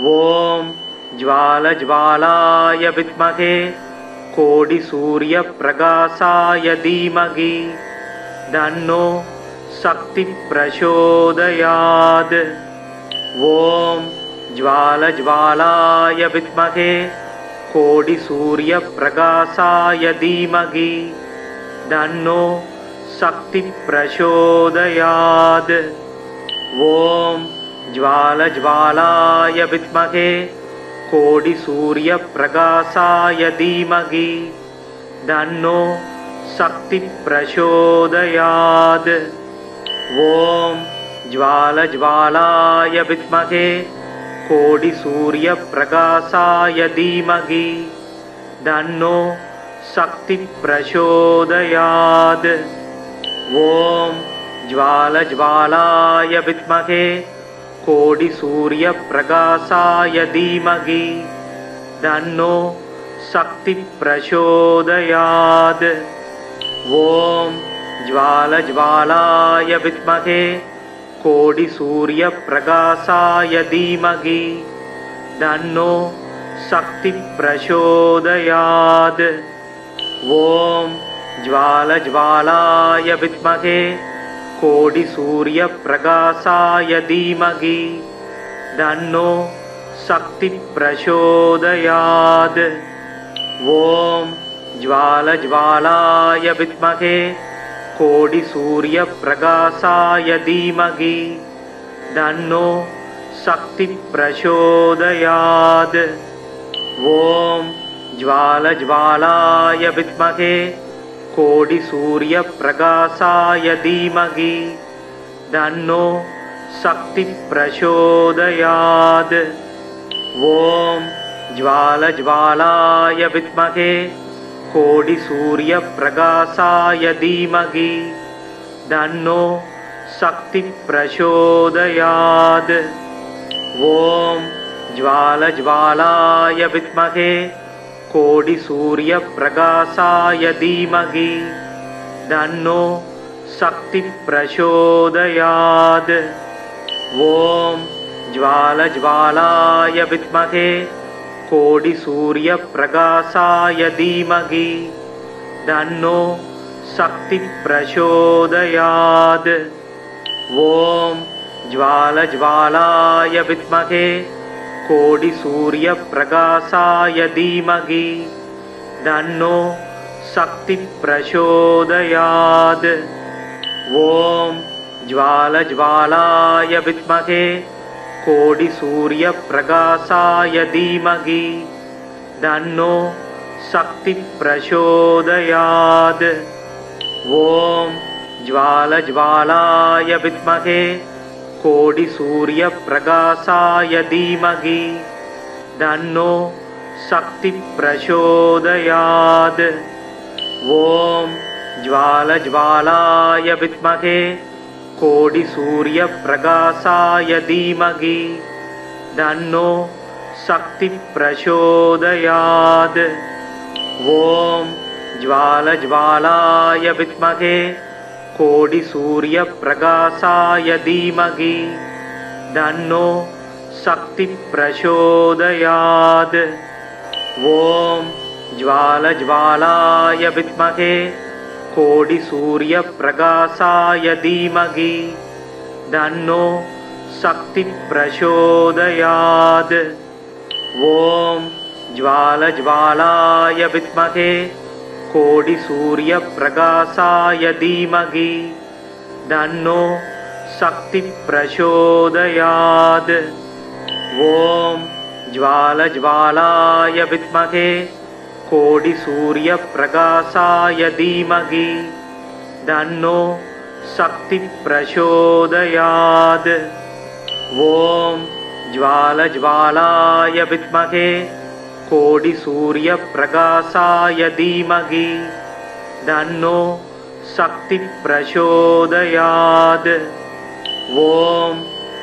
ॐ ज्वालज्वालाय विद्महे कोटिसूर्यप्रकाशाय धीमहि तन्नो शक्तिः प्रचोदयात्। ॐ ज्वालज्वालाय विद्महे कोटिसूर्यप्रकाशाय धीमहि तन्नो शक्तिः प्रचोदयात्। ॐ ज्वालज्वालाय विद्महे कोटिसूर्यप्रकाशाय धीमहि तन्नो शक्तिः प्रचोदयात्। ॐ ज्वालज्वालाय विद्महे कोटिसूर्यप्रकाशाय धीमहि तन्नो शक्तिः प्रचोदयात्। ॐ ज्वालज्वालाय विद्महे कोटिसूर्यप्रकाशाय धीमहि तन्नो शक्तिः प्रचोदयात्। ॐ ज्वालज्वालाय विद्महे कोटिसूर्यप्रकाशाय धीमहि तन्नो शक्तिः प्रचोदयात्। ॐ ज्वालज्वालाय विद्महे कोटिसूर्यप्रकाशाय धीमहि तन्नो शक्तिः प्रचोदयात्। ॐ ज्वालज्वालाय विद्महे कोटिसूर्यप्रकाशाय धीमहि तन्नो शक्तिः प्रचोदयात्। ॐ ज्वालज्वालाय विद्महे कोटिसूर्यप्रकाशाय धीमहि तन्नो शक्तिः प्रचोदयात्। ॐ ज्वालज्वालाय विद्महे कोटिसूर्यप्रकाशाय धीमहि तन्नो शक्तिः प्रचोदयात्। ॐ ज्वालज्वालाय विद्महे कोटिसूर्यप्रकाशाय धीमहि तन्नो शक्तिः प्रचोदयात्। ॐ ज्वालज्वालाय विद्महे कोटिसूर्यप्रकाशाय धीमहि तन्नो शक्तिः प्रचोदयात्। ॐ ज्वालज्वालाय विद्महे कोटिसूर्यप्रकाशाय धीमहि तन्नो शक्तिः प्रचोदयात्। ॐ ज्वालज्वालाय विद्महे कोटिसूर्यप्रकाशाय धीमहि तन्नो शक्तिः प्रचोदयात्। ॐ ज्वालज्वालाय विद्महे कोटिसूर्यप्रकाशाय धीमहि तन्नो शक्तिः प्रचोदयात्। ॐ ज्वालज्वालाय विद्महे कोटिसूर्यप्रकाशाय धीमहि तन्नो शक्तिः प्रचोदयात्। ॐ ज्वालज्वालाय विद्महे कोटिसूर्यप्रकाशाय धीमहि तन्नो शक्तिः प्रचोदयात्। ॐ ज्वालज्वालाय विद्महे कोटिसूर्यप्रकाशाय धीमहि तन्नो शक्तिः प्रचोदयात्। ॐ ज्वालज्वालाय विद्महे कोटिसूर्यप्रकाशाय धीमहि तन्नो शक्तिः प्रचोदयात्। ॐ ज्वालज्वालाय विद्महे कोटिसूर्यप्रकाशाय धीमहि तन्नो शक्तिः प्रचोदयात्। ॐ ज्वालज्वालाय विद्महे कोटिसूर्यप्रकाशाय धीमहि तन्नो शक्तिः प्रचोदयात्। ॐ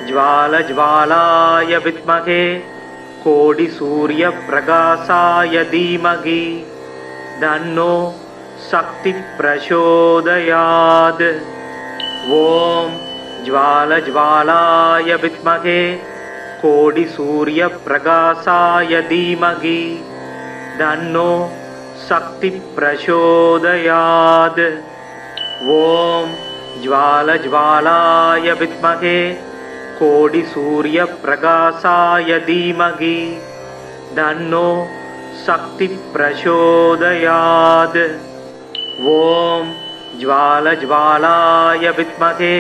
ज्वालज्वालाय विद्महे कोटिसूर्यप्रकाशाय धीमहि तन्नो शक्तिः प्रचोदयात्। ॐ ज्वालज्वालाय विद्महे कोटिसूर्यप्रकाशाय धीमहि तन्नो शक्तिः प्रचोदयात्। ॐ ज्वालज्वालाय विद्महे कोटिसूर्यप्रकाशाय धीमहि तन्नो शक्तिः प्रचोदयात्। ॐ ज्वालज्वालाय विद्महे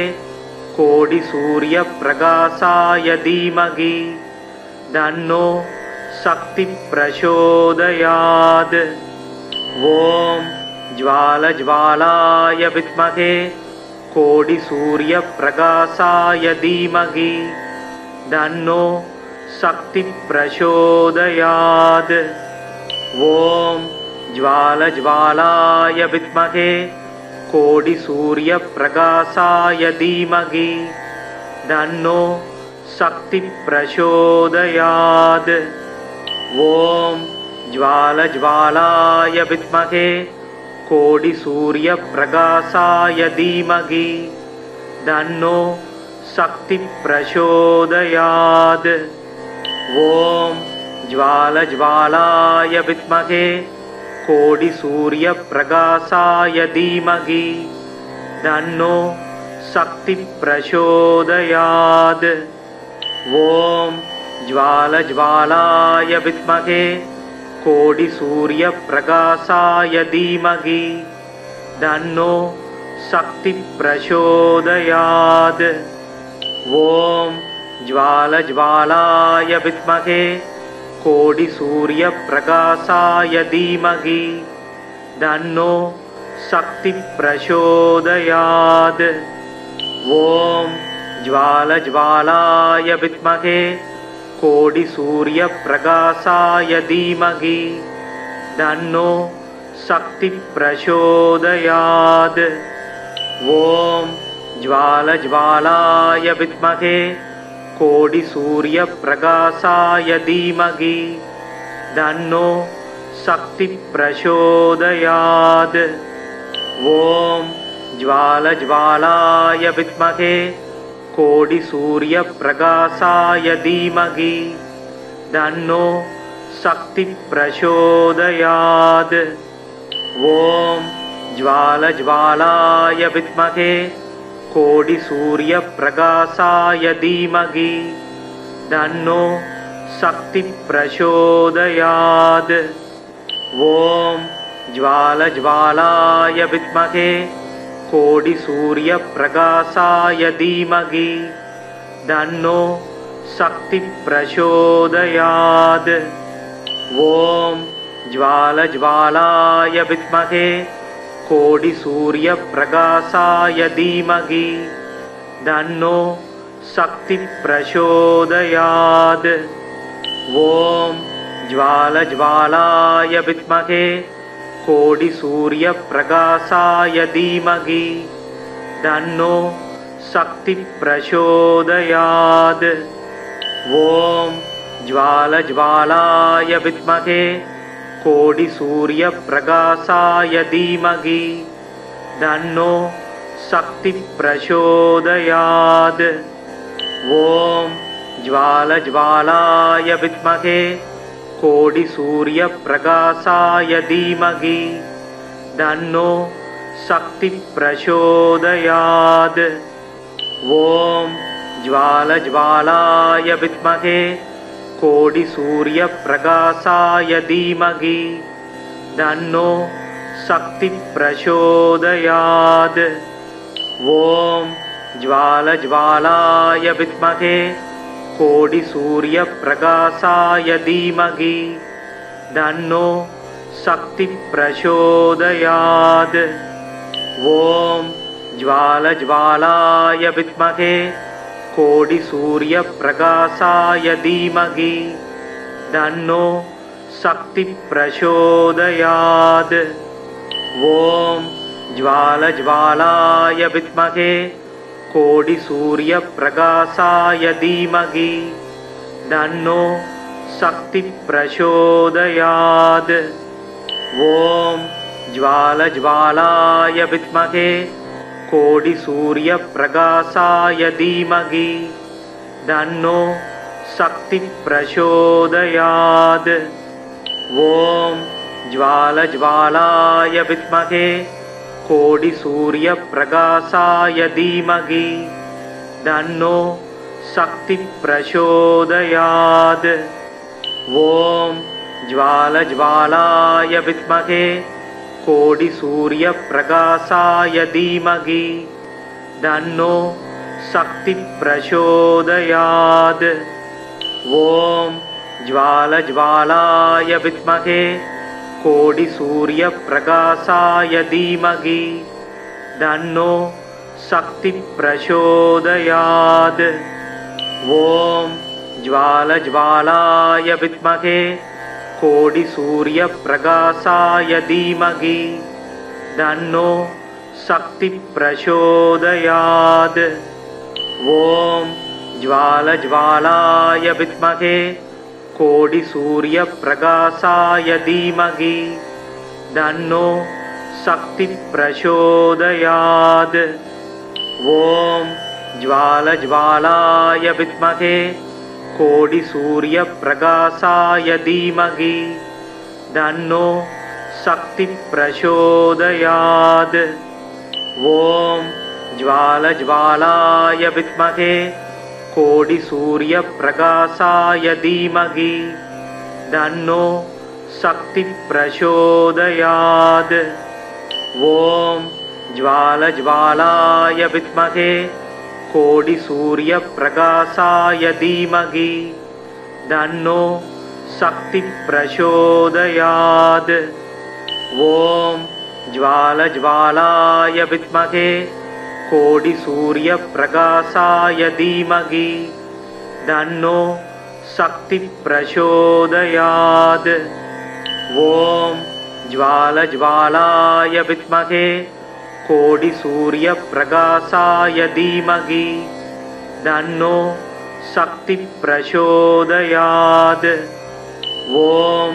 कोटिसूर्यप्रकाशाय धीमहि तन्नो शक्तिः प्रचोदयात्। ॐ ज्वालज्वालाय विद्महे कोटिसूर्यप्रकाशाय धीमहि तन्नो शक्तिः प्रचोदयात्। ॐ ज्वालज्वालाय विद्महे कोटिसूर्यप्रकाशाय धीमहि तन्नो शक्तिः प्रचोदयात्। ॐ ज्वालज्वालाय विद्महे कोटिसूर्यप्रकाशाय धीमहि तन्नो शक्तिः प्रचोदयात्। ॐ ज्वालज्वालाय विद्महे कोटिसूर्यप्रकाशाय धीमहि तन्नो शक्तिः प्रचोदयात्। ॐ ज्वालज्वालाय विद्महे कोटिसूर्यप्रकाशाय धीमहि तन्नो शक्तिः प्रचोदयात्। ॐ ज्वालज्वालाय विद्महे कोटिसूर्यप्रकाशाय धीमहि तन्नो शक्तिः प्रचोदयात्। ॐ ज्वालज्वालाय विद्महे कोटिसूर्यप्रकाशाय धीमहि तन्नो शक्तिः प्रचोदयात्। ॐ ज्वालज्वालाय विद्महे कोटिसूर्यप्रकाशाय धीमहि तन्नो शक्तिः प्रचोदयात्। ॐ ज्वालज्वालाय विद्महे कोटिसूर्यप्रकाशाय धीमहि तन्नो शक्तिः प्रचोदयात्। ॐ ज्वालज्वालाय विद्महे कोटिसूर्यप्रकाशाय धीमहि तन्नो शक्तिः प्रचोदयात्। ॐ ज्वालज्वालाय विद्महे कोटिसूर्यप्रकाशाय धीमहि तन्नो शक्तिः प्रचोदयात्। ॐ ज्वालज्वालाय विद्महे कोटिसूर्यप्रकाशाय धीमहि तन्नो शक्तिः प्रचोदयात्। ॐ ज्वालज्वालाय विद्महे कोटिसूर्यप्रकाशाय धीमहि तन्नो शक्तिः प्रचोदयात्। ॐ ज्वालज्वालाय विद्महे कोटिसूर्यप्रकाशाय धीमहि तन्नो शक्तिः प्रचोदयात्। ॐ ज्वालज्वालाय विद्महे कोटिसूर्यप्रकाशाय धीमहि तन्नो शक्तिः प्रचोदयात्। ॐ ज्वालज्वालाय विद्महे कोटिसूर्यप्रकाशाय धीमहि तन्नो शक्तिः प्रचोदयात्। ॐ ज्वालज्वालाय विद्महे कोटिसूर्यप्रकाशाय धीमहि तन्नो शक्तिः प्रचोदयात्। ॐ ज्वालज्वालाय विद्महे कोटिसूर्यप्रकाशाय धीमहि तन्नो शक्तिः प्रचोदयात्। ॐ ज्वालज्वालाय विद्महे कोटिसूर्यप्रकाशाय धीमहि तन्नो शक्तिः प्रचोदयात्। ॐ ज्वालज्वालाय विद्महे कोटिसूर्यप्रकाशाय धीमहि तन्नो शक्ति प्रचोदयात्। ओम ज्वालज्वालाय विद्महे कोटिसूर्यप्रकाशाय धीमहि तन्नो शक्ति प्रचोदयात्। ओम ज्वालज्वालाय विद्महे कोटिसूर्यप्रकाशाय धीमहि तन्नो शक्ति प्रचोदयात्। ओम ज्वालज्वालाय विद्महे कोटिसूर्यप्रकाशाय धीमहि तन्नो शक्ति प्रचोदयात्। ओम ज्वालज्वालाय विद्महे कोटिसूर्यप्रकाशाय धीमहि तन्नो शक्ति प्रचोदयात्। ओम ज्वालज्वालाय विद्महे कोटिसूर्यप्रकाशाय धीमहि तन्नो शक्ति प्रचोदयात्। ओम ज्वालज्वालाय विद्महे कोटिसूर्यप्रकाशाय धीमहि तन्नो शक्ति प्रचोदयात्। ओम ज्वालज्वालाय विद्महे कोटिसूर्यप्रकाशाय धीमहि तन्नो शक्ति प्रचोदयात्। ओम ज्वालज्वालाय विद्महे कोटिसूर्यप्रकाशाय धीमहि तन्नो शक्ति प्रचोदयात्। ओम ज्वालज्वालाय विद्महे कोटिसूर्यप्रकाशाय धीमहि तन्नो शक्ति प्रचोदयात्। ओम ज्वालज्वालाय विद्महे कोटिसूर्यप्रकाशाय धीमहि तन्नो शक्ति प्रचोदयात्। ओम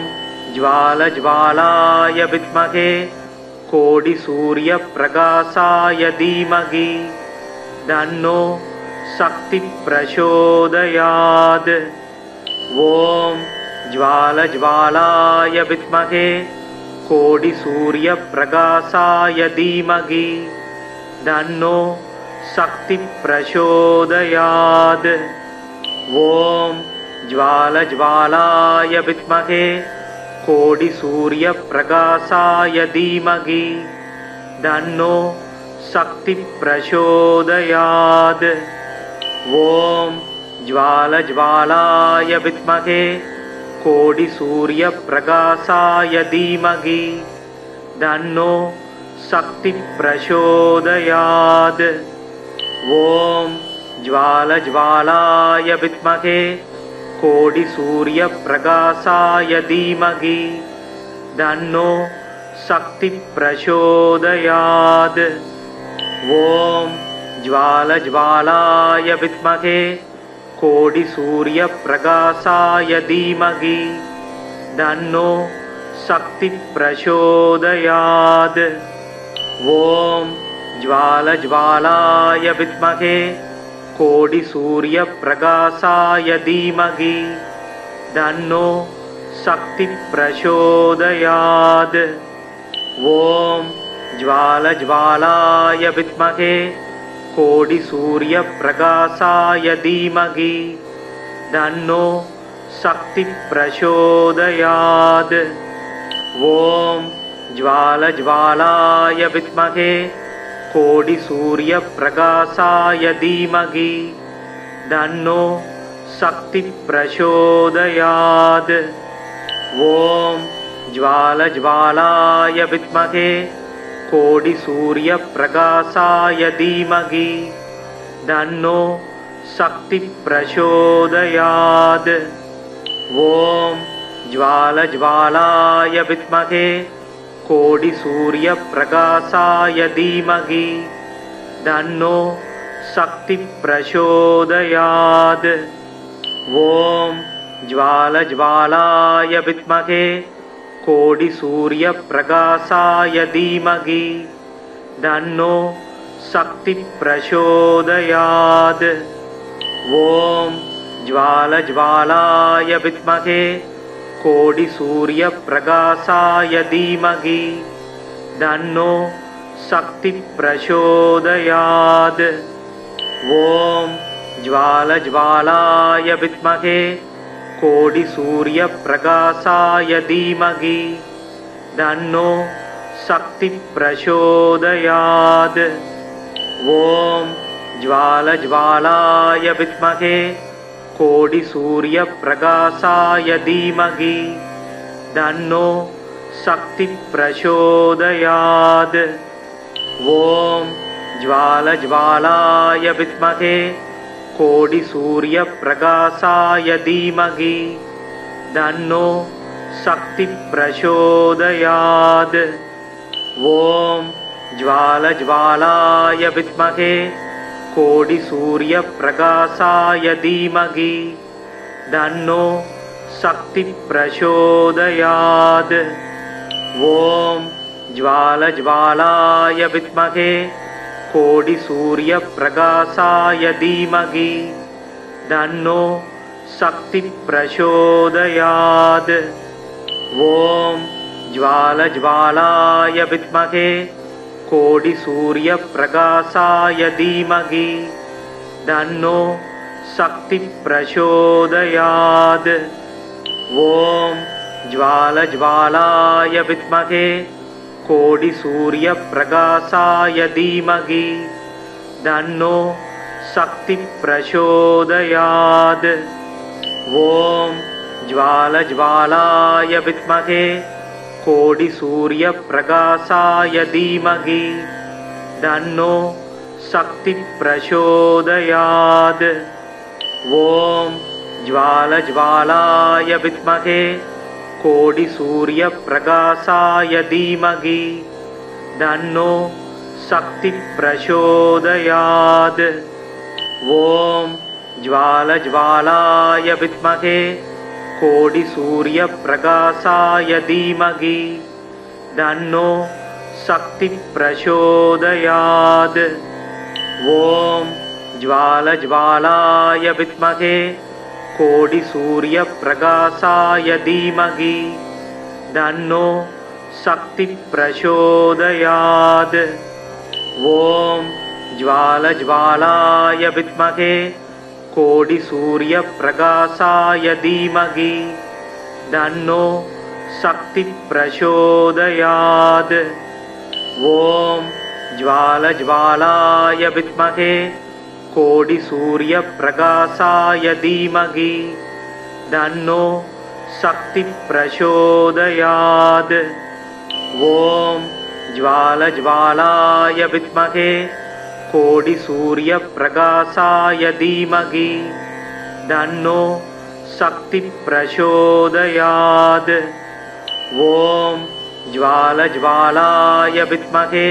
ज्वालज्वालाय विद्महे कोटिसूर्यप्रकाशाय धीमहि तन्नो शक्ति प्रचोदयात्। ओम ज्वालज्वालाय विद्महे कोटिसूर्यप्रकाशाय धीमहि तन्नो शक्ति प्रचोदयात्। ओम ज्वालज्वालाय विद्महे कोटिसूर्यप्रकाशाय धीमहि तन्नो शक्ति प्रचोदयात्। ओम ज्वालज्वालाय विद्महे कोटिसूर्यप्रकाशाय धीमहि तन्नो शक्ति प्रचोदयात्। ओम ज्वालज्वालाय विद्महे कोटिसूर्यप्रकाशाय धीमहि तन्नो शक्ति प्रचोदयात्। ओम ज्वालज्वालाय विद्महे कोटिसूर्यप्रकाशाय धीमहि तन्नो शक्ति प्रचोदयात्। ओम ज्वालज्वालाय विद्महे कोटिसूर्यप्रकाशाय धीमहि तन्नो शक्ति प्रचोदयात्। ओम ज्वालज्वालाय विद्महे कोटिसूर्यप्रकाशाय धीमहि तन्नो शक्ति प्रचोदयात्। ओम ज्वालज्वालाय विद्महे कोटिसूर्यप्रकाशाय धीमहि तन्नो शक्ति प्रचोदयात्। ओम ज्वालज्वालाय विद्महे कोटिसूर्यप्रकाशाय धीमहि तन्नो शक्ति प्रचोदयात्। ओम ज्वालज्वालाय विद्महे कोटिसूर्यप्रकाशाय धीमहि तन्नो शक्ति प्रचोदयात्। ओम ज्वालज्वालाय विद्महे कोटिसूर्यप्रकाशाय धीमहि तन्नो शक्ति प्रचोदयात्। ओम ज्वालज्वालाय विद्महे कोटिसूर्यप्रकाशाय धीमहि तन्नो शक्तिः प्रचोदयात्। ॐ ज्वालज्वालाय विद्महे कोटिसूर्यप्रकाशाय धीमहि तन्नो शक्तिः प्रचोदयात्। ॐ ज्वालज्वालाय विद्महे कोटिसूर्यप्रकाशाय धीमहि तन्नो शक्तिः प्रचोदयात्। ॐ ज्वालज्वालाय विद्महे कोटिसूर्यप्रकाशाय धीमहि तन्नो शक्तिः प्रचोदयात्। ॐ ज्वालज्वालाय विद्महे कोटिसूर्यप्रकाशाय धीमहि तन्नो शक्तिः प्रचोदयात्। ॐ ज्वालज्वालाय विद्महे कोटिसूर्यप्रकाशाय धीमहि तन्नो शक्तिः प्रचोदयात्। ॐ ज्वालज्वालाय विद्महे कोटिसूर्यप्रकाशाय धीमहि तन्नो शक्तिः प्रचोदयात्। ॐ ज्वालज्वालाय विद्महे कोटिसूर्यप्रकाशाय धीमहि तन्नो शक्तिः प्रचोदयात्। ॐ ज्वालज्वालाय विद्महे कोटिसूर्यप्रकाशाय धीमहि तन्नो शक्तिः प्रचोदयात्। ॐ ज्वालज्वालाय विद्महे कोटिसूर्यप्रकाशाय धीमहि तन्नो शक्तिः प्रचोदयात्। ॐ ज्वालज्वालाय विद्महे कोटिसूर्यप्रकाशाय धीमहि तन्नो शक्तिः प्रचोदयात्। ॐ ज्वालज्वालाय विद्महे कोटिसूर्यप्रकाशाय धीमहि तन्नो शक्तिः प्रचोदयात्। ॐ ज्वालज्वालाय विद्महे कोटिसूर्यप्रकाशाय धीमहि तन्नो शक्तिः प्रचोदयात्। ॐ ज्वालज्वालाय विद्महे कोटिसूर्यप्रकाशाय धीमहि तन्नो शक्तिः प्रचोदयात्। ॐ ज्वालज्वालाय विद्महे कोटिसूर्यप्रकाशाय धीमहि तन्नो शक्तिः प्रचोदयात्। ॐ ज्वालज्वालाय विद्महे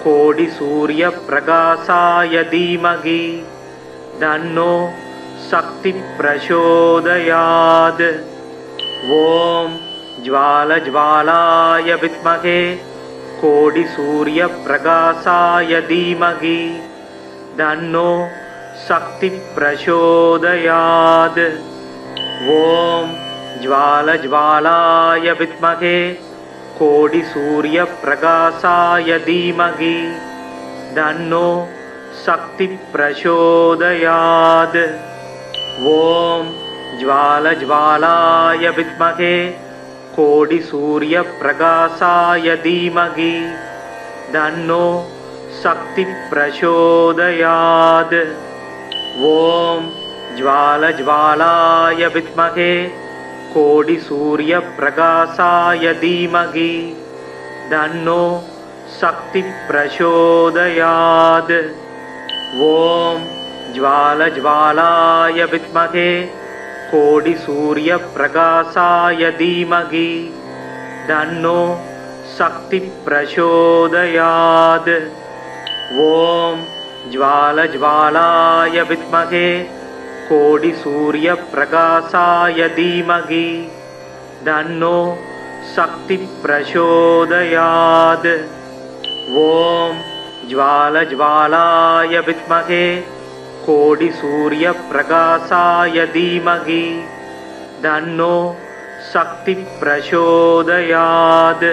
कोटिसूर्यप्रकाशाय धीमहि तन्नो शक्तिः प्रचोदयात्। ॐ ज्वालज्वालाय विद्महे कोटिसूर्यप्रकाशाय धीमहि तन्नो शक्तिः प्रचोदयात्। ॐ ज्वालज्वालाय विद्महे कोटिसूर्यप्रकाशाय धीमहि तन्नो शक्तिः प्रचोदयात्। ॐ ज्वालज्वालाय विद्महे कोटिसूर्यप्रकाशाय धीमहि तन्नो शक्तिः प्रचोदयात्। ॐ ज्वालज्वालाय विद्महे कोटिसूर्यप्रकाशाय धीमहि तन्नो शक्तिः प्रचोदयात्। ॐ ज्वालज्वालाय विद्महे कोटिसूर्यप्रकाशाय धीमहि तन्नो शक्तिः प्रचोदयात्। ॐ ज्वालज्वालाय विद्महे कोटिसूर्यप्रकाशाय धीमहि तन्नो शक्तिः प्रचोदयात्। ॐ ज्वालज्वालाय विद्महे कोटिसूर्यप्रकाशाय धीमहि तन्नो शक्तिः प्रचोदयात्।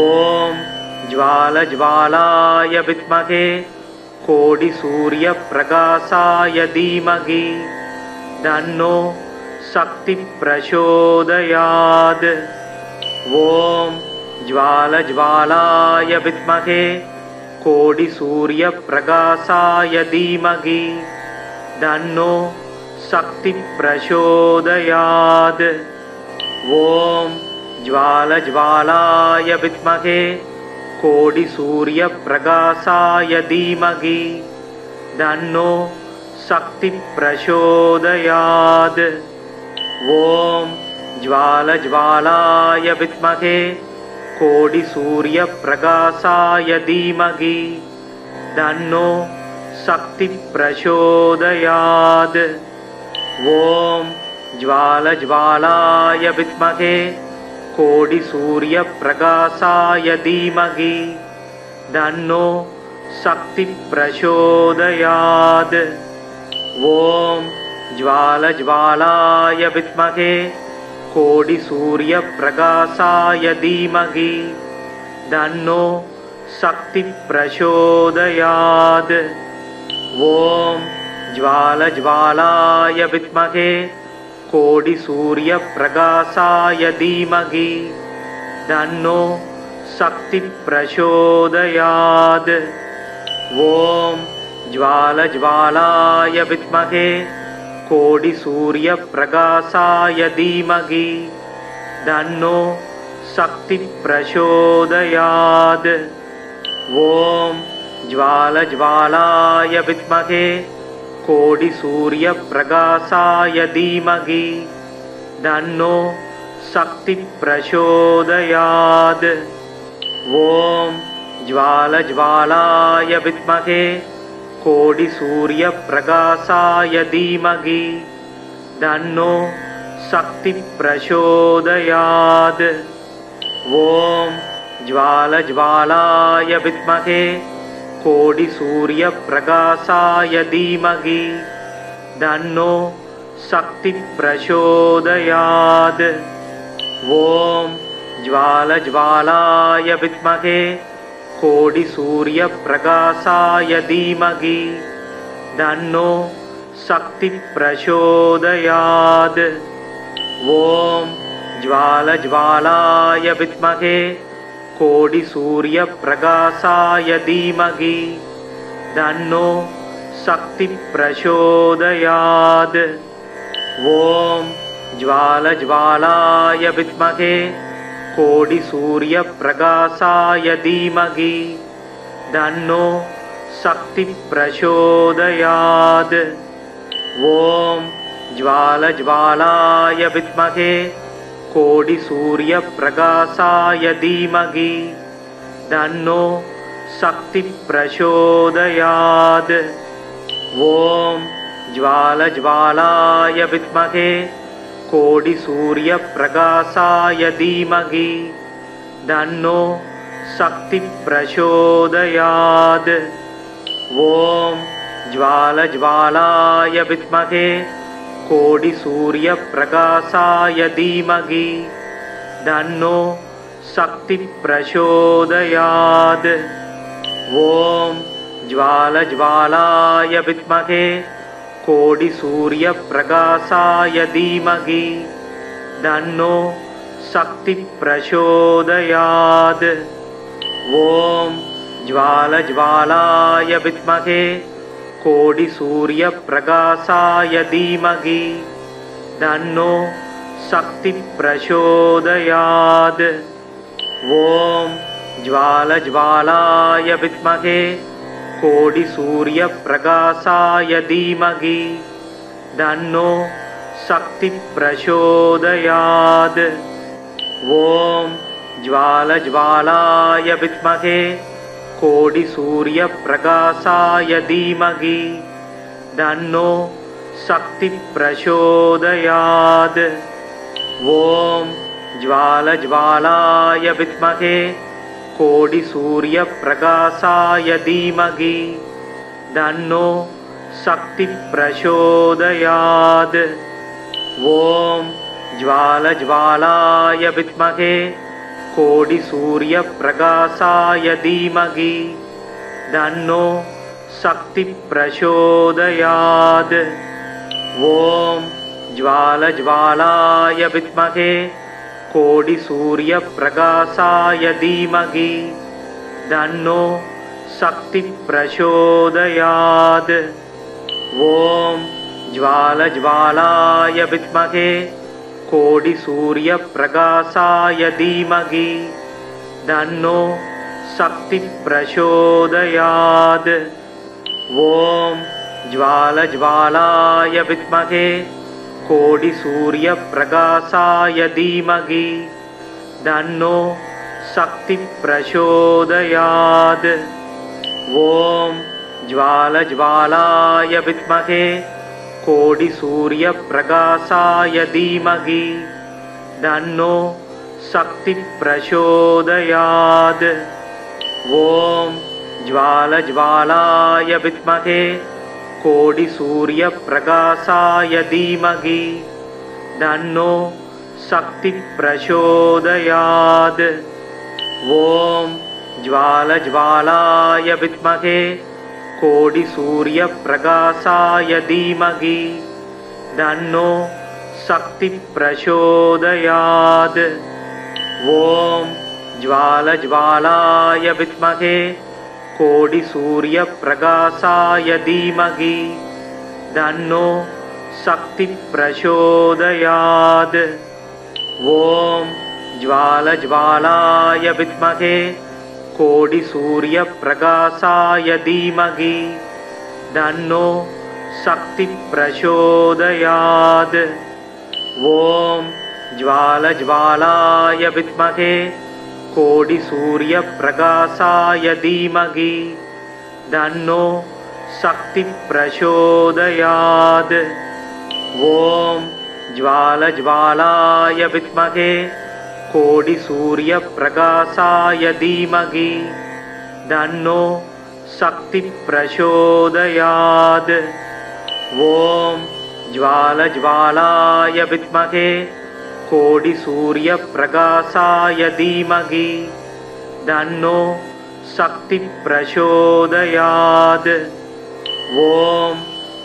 ॐ ज्वालज्वालाय विद्महे कोटिसूर्यप्रकाशाय धीमहि तन्नो शक्तिः प्रचोदयात्। ॐ ज्वालज्वालाय विद्महे कोटिसूर्यप्रकाशाय धीमहि तन्नो शक्तिः प्रचोदयात्। ॐ ज्वालज्वालाय विद्महे कोटिसूर्यप्रकाशाय धीमहि तन्नो शक्तिः प्रचोदयात्। ॐ ज्वालज्वालाय विद्महे कोटिसूर्यप्रकाशाय धीमहि तन्नो शक्तिः प्रचोदयात्। ॐ ज्वालज्वालाय विद्महे कोटिसूर्यप्रकाशाय धीमहि तन्नो शक्तिः प्रचोदयात्। ॐ ज्वालज्वालाय विद्महे कोटिसूर्यप्रकाशाय धीमहि तन्नो शक्तिः प्रचोदयात्। ॐ ज्वालज्वालाय विद्महे कोटिसूर्यप्रकाशाय धीमहि तन्नो शक्तिः प्रचोदयात्। ॐ ज्वालज्वालाय विद्महे कोटिसूर्यप्रकाशाय धीमहि तन्नो शक्तिः प्रचोदयात्। ॐ ज्वालज्वालाय विद्महे कोटिसूर्यप्रकाशाय धीमहि तन्नो शक्तिः प्रचोदयात्। ॐ ज्वालज्वालाय विद्महे कोटिसूर्यप्रकाशाय धीमहि तन्नो शक्तिः प्रचोदयात्। ॐ ज्वालज्वालाय विद्महे कोटिसूर्यप्रकाशाय धीमहि तन्नो शक्तिः प्रचोदयात्। ॐ ज्वालज्वालाय विद्महे कोटिसूर्यप्रकाशाय धीमहि तन्नो शक्तिः प्रचोदयात्। ॐ ज्वालज्वालाय विद्महे कोटिसूर्यप्रकाशाय धीमहि तन्नो शक्तिः प्रचोदयात्। ॐ ज्वालज्वालाय विद्महे कोटिसूर्यप्रकाशाय धीमहि तन्नो शक्तिः प्रचोदयात्। ॐ ज्वालज्वालाय विद्महे कोटिसूर्यप्रकाशाय धीमहि तन्नो शक्तिः प्रचोदयात्। ॐ ज्वालज्वालाय विद्महे कोटिसूर्यप्रकाशाय धीमहि तन्नो शक्तिः प्रचोदयात्। ॐ ज्वालज्वालाय विद्महे कोटिसूर्यप्रकाशाय धीमहि तन्नो शक्तिः प्रचोदयात्। ॐ ज्वालज्वालाय विद्महे कोटिसूर्यप्रकाशाय धीमहि तन्नो शक्तिः प्रचोदयात्। ॐ ज्वालज्वालाय विद्महे कोटिसूर्यप्रकाशाय धीमहि तन्नो शक्तिः प्रचोदयात्। ॐ ज्वालज्वालाय विद्महे कोटिसूर्यप्रकाशाय धीमहि तन्नो शक्तिः प्रचोदयात्। ॐ ज्वालज्वालाय विद्महे कोटिसूर्यप्रकाशाय धीमहि तन्नो शक्तिः प्रचोदयात्। ॐ ज्वालज्वालाय विद्महे कोटिसूर्यप्रकाशाय धीमहि तन्नो शक्ति प्रचोदयात्। ॐ ज्वालज्वालाय विद्महे कोटिसूर्यप्रकाशाय धीमहि तन्नो शक्ति प्रचोदयात्। ॐ ज्वालज्वालाय विद्महे कोटिसूर्यप्रकाशाय धीमहि तन्नो शक्ति प्रचोदयात्। ॐ ज्वालज्वालाय विद्महे कोटिसूर्यप्रकाशाय धीमहि तन्नो शक्ति प्रचोदयात्। ॐ ज्वालज्वालाय विद्महे कोटिसूर्यप्रकाशाय धीमहि तन्नो शक्ति प्रचोदयात्। ॐ ज्वालज्वालाय विद्महे कोटिसूर्यप्रकाशाय धीमहि तन्नो शक्ति प्रचोदयात्। ॐ ज्वालज्वालाय विद्महे कोटिसूर्यप्रकाशाय धीमहि तन्नो शक्ति प्रचोदयात्। ॐ ज्वालज्वालाय विद्महे कोटिसूर्यप्रकाशाय धीमहि तन्नो शक्ति प्रचोदयात्। ॐ ज्वालज्वालाय विद्महे कोटिसूर्यप्रकाशाय धीमहि तन्नो शक्ति प्रचोदयात्। ॐ ज्वालज्वालाय विद्महे कोटिसूर्यप्रकाशाय धीमहि तन्नो शक्ति प्रचोदयात्। ॐ ज्वालज्वालाय विद्महे कोटिसूर्यप्रकाशाय धीमहि तन्नो शक्ति प्रचोदयात्। ॐ ज्वालज्वालाय विद्महे कोटिसूर्यप्रकाशाय धीमहि तन्नो शक्ति प्रचोदयात्। ॐ ज्वालज्वालाय विद्महे कोटिसूर्यप्रकाशाय धीमहि तन्नो शक्ति प्रचोदयात्। ॐ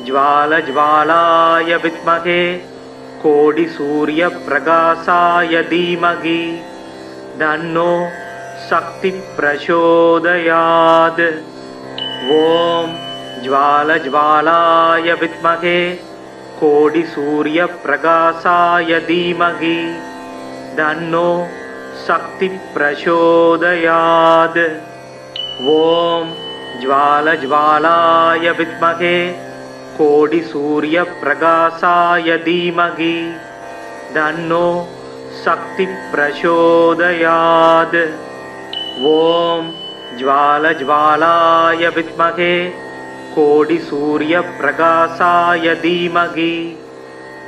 ज्वालज्वालाय विद्महे कोटिसूर्यप्रकाशाय धीमहि तन्नो शक्ति प्रचोदयात्। ॐ ज्वालज्वालाय विद्महे कोटिसूर्यप्रकाशाय धीमहि तन्नो शक्ति प्रचोदयात्। ॐ ज्वालज्वालाय विद्महे कोटिसूर्यप्रकाशाय धीमहि तन्नो शक्ति प्रचोदयात्। ॐ ज्वालज्वालाय विद्महे कोटिसूर्यप्रकाशाय धीमहि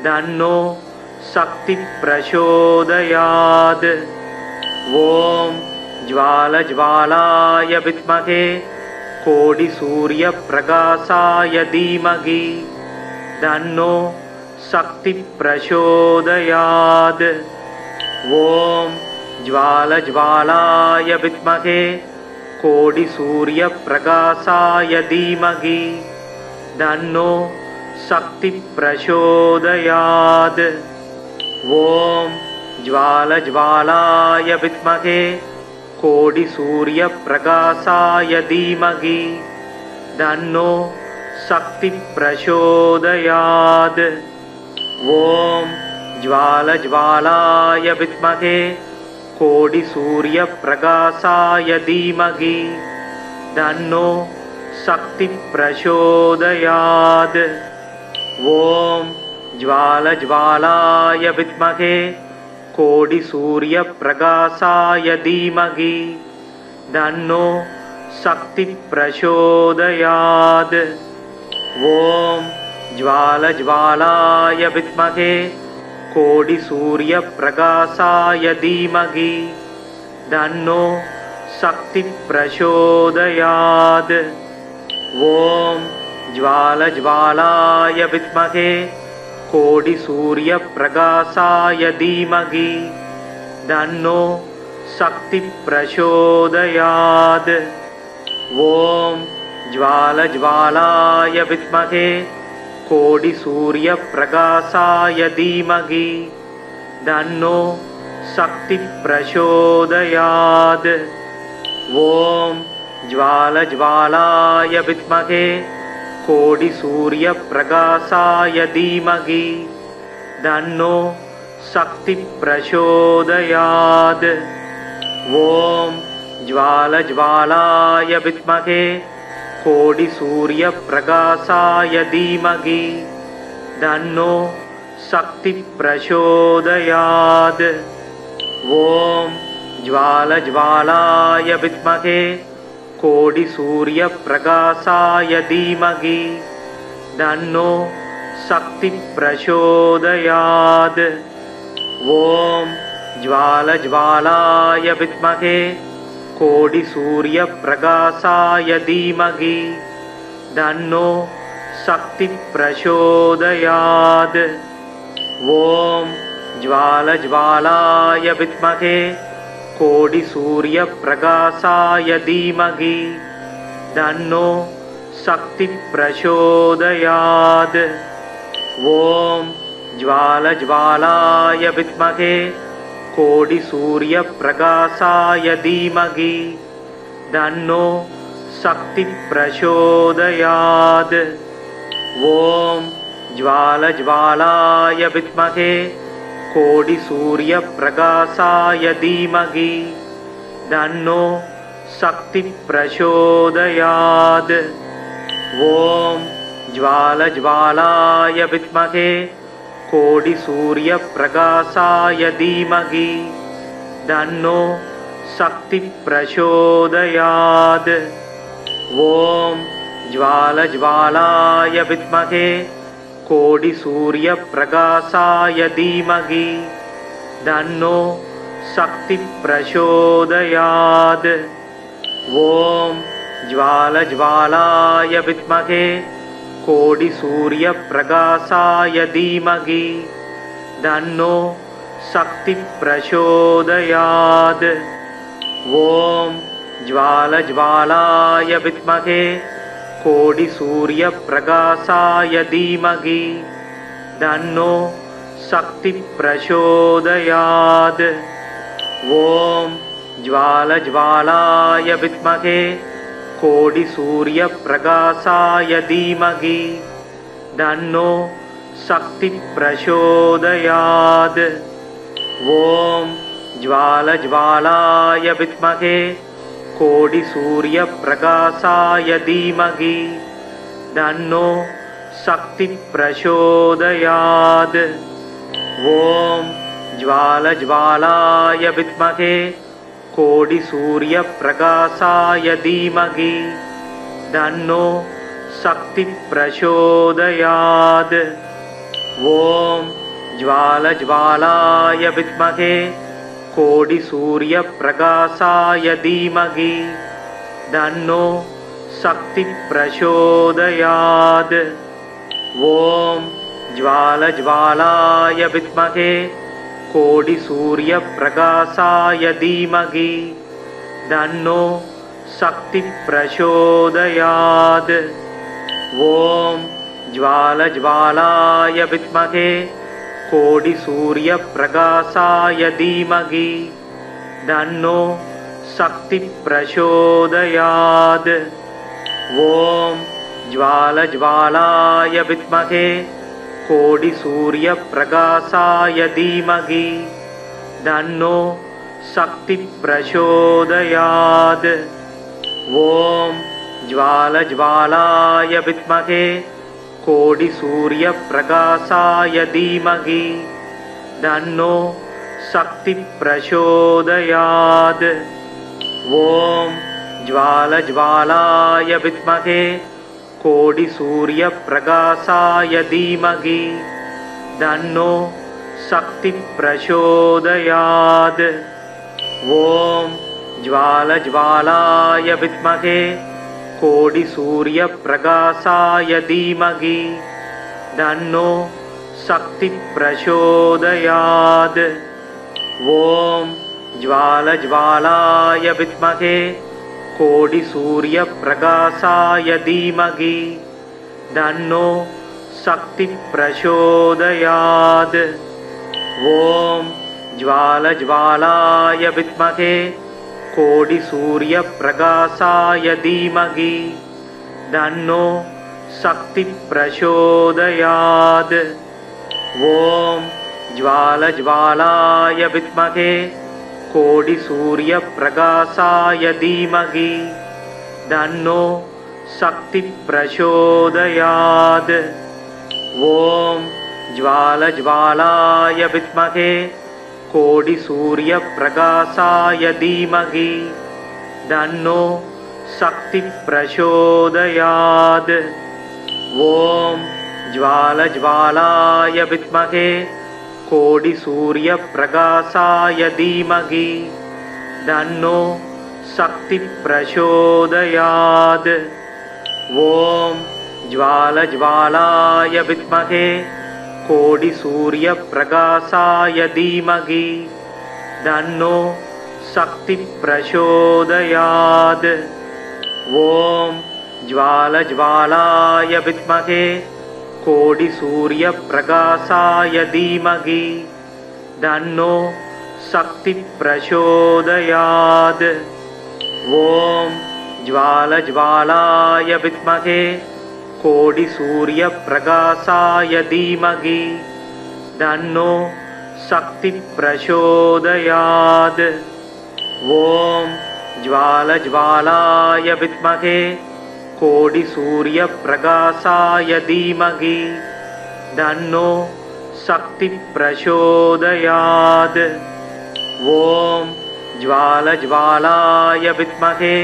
तन्नो शक्ति प्रचोदयात्। ॐ ज्वालज्वालाय विद्महे कोटिसूर्यप्रकाशाय धीमहि तन्नो शक्ति प्रचोदयात्। ॐ ज्वालज्वालाय विद्महे कोटिसूर्यप्रकाशाय धीमहि तन्नो शक्ति प्रचोदयात्। ॐ ज्वालज्वालाय विद्महे कोटिसूर्यप्रकाशाय धीमहि तन्नो शक्ति प्रचोदयात्। ॐ ज्वालज्वालाय विद्महे कोटिसूर्यप्रकाशाय धीमहि तन्नो शक्ति प्रचोदयात्। ॐ ज्वालज्वालाय विद्महे कोटिसूर्यप्रकाशाय धीमहि तन्नो शक्ति प्रचोदयात्। ॐ ज्वालज्वालाय विद्महे कोटिसूर्यप्रकाशाय धीमहि तन्नो शक्ति प्रचोदयात्। ॐ ज्वालज्वालाय विद्महे कोटिसूर्यप्रकाशाय धीमहि तन्नो शक्तिप्रचोदयात्। ॐ ज्वालज्वालाय विद्महे कोटिसूर्यप्रकाशाय धीमहि तन्नो शक्तिप्रचोदयात्। ॐ ज्वालज्वालाय विद्महे कोटिसूर्यप्रकाशाय धीमहि तन्नो शक्तिप्रचोदयात्। ॐ ज्वालज्वालाय विद्महे कोटिसूर्यप्रकाशाय धीमहि तन्नो शक्तिप्रचोदयात्। ॐ ज्वालज्वालाय विद्महे कोटिसूर्यप्रकाशाय धीमहि तन्नो शक्तिप्रचोदयात्। ॐ ज्वालज्वालाय विद्महे कोटिसूर्यप्रकाशाय धीमहि तन्नो शक्तिप्रचोदयात्। ॐ ज्वालज्वालाय विद्महे कोटिसूर्यप्रकाशाय धीमहि तन्नो शक्तिप्रचोदयात्। ॐ ज्वालज्वालाय विद्महे कोटिसूर्यप्रकाशाय धीमहि तन्नो शक्तिप्रचोदयात्। ॐ ज्वालज्वालाय विद्महे कोटिसूर्यप्रकाशाय धीमहि तन्नो शक्तिप्रचोदयात्। ॐ ज्वालज्वालाय विद्महे कोटिसूर्यप्रकाशाय धीमहि तन्नो शक्तिप्रचोदयात्। ॐ ज्वालज्वालाय विद्महे कोटिसूर्यप्रकाशाय धीमहि तन्नो शक्तिप्रचोदयात्। ॐ ज्वालज्वालाय विद्महे कोटिसूर्यप्रकाशाय धीमहि तन्नो शक्तिप्रचोदयात्। ॐ ज्वालज्वालाय विद्महे कोटिसूर्यप्रकाशाय धीमहि तन्नो शक्तिप्रचोदयात्। ॐ ज्वालज्वालाय विद्महे कोटिसूर्यप्रकाशाय धीमहि तन्नो शक्तिप्रचोदयात्। ॐ ज्वालज्वालाय विद्महे कोटिसूर्यप्रकाशाय धीमहि तन्नो शक्तिप्रचोदयात्। ॐ ज्वालज्वालाय विद्महे कोटिसूर्यप्रकाशाय धीमहि तन्नो शक्तिप्रचोदयात्। ॐ ज्वालज्वालाय विद्महे कोटिसूर्यप्रकाशाय धीमहि तन्नो शक्तिप्रचोदयात्। ॐ ज्वालज्वालाय विद्महे कोटिसूर्यप्रकाशाय धीमहि तन्नो शक्तिप्रचोदयात्। ॐ ज्वालज्वालाय विद्महे कोटिसूर्यप्रकाशाय धीमहि तन्नो शक्तिप्रचोदयात्। ॐ ज्वालज्वालाय विद्महे कोटिसूर्यप्रकाशाय धीमहि तन्नो शक्तिप्रचोदयात्। ॐ ज्वालज्वालाय विद्महे कोटिसूर्यप्रकाशाय धीमहि तन्नो शक्तिप्रचोदयात्। ॐ ज्वालज्वालाय विद्महे कोटिसूर्यप्रकाशाय धीमहि तन्नो शक्तिप्रचोदयात्। ॐ ज्वालज्वालाय विद्महे कोटिसूर्यप्रकाशाय धीमहि तन्नो शक्तिः प्रचोदयात्। ॐ ज्वालज्वालाय विद्महे कोटिसूर्यप्रकाशाय धीमहि तन्नो शक्तिः प्रचोदयात्। ॐ ज्वालज्वालाय विद्महे कोटिसूर्यप्रकाशाय धीमहि तन्नो शक्तिः प्रचोदयात्। ॐ ज्वालज्वालाय विद्महे कोटिसूर्यप्रकाशाय धीमहि तन्नो शक्तिः प्रचोदयात्। ॐ ज्वालज्वालाय विद्महे कोटिसूर्यप्रकाशाय धीमहि तन्नो शक्तिः प्रचोदयात्। ॐ ज्वालज्वालाय विद्महे कोटिसूर्यप्रकाशाय धीमहि तन्नो शक्तिः प्रचोदयात्। ॐ ज्वालज्वालाय विद्महे कोटिसूर्यप्रकाशाय धीमहि तन्नो शक्तिः प्रचोदयात्। ॐ ज्वालज्वालाय विद्महे कोटिसूर्यप्रकाशाय धीमहि तन्नो शक्तिः प्रचोदयात्। ॐ ज्वालज्वालाय विद्महे कोटिसूर्यप्रकाशाय धीमहि तन्नो शक्तिः प्रचोदयात्। ॐ ज्वालज्वालाय विद्महे कोटिसूर्यप्रकाशाय धीमहि तन्नो शक्तिः प्रचोदयात्। ॐ ज्वालज्वालाय विद्महे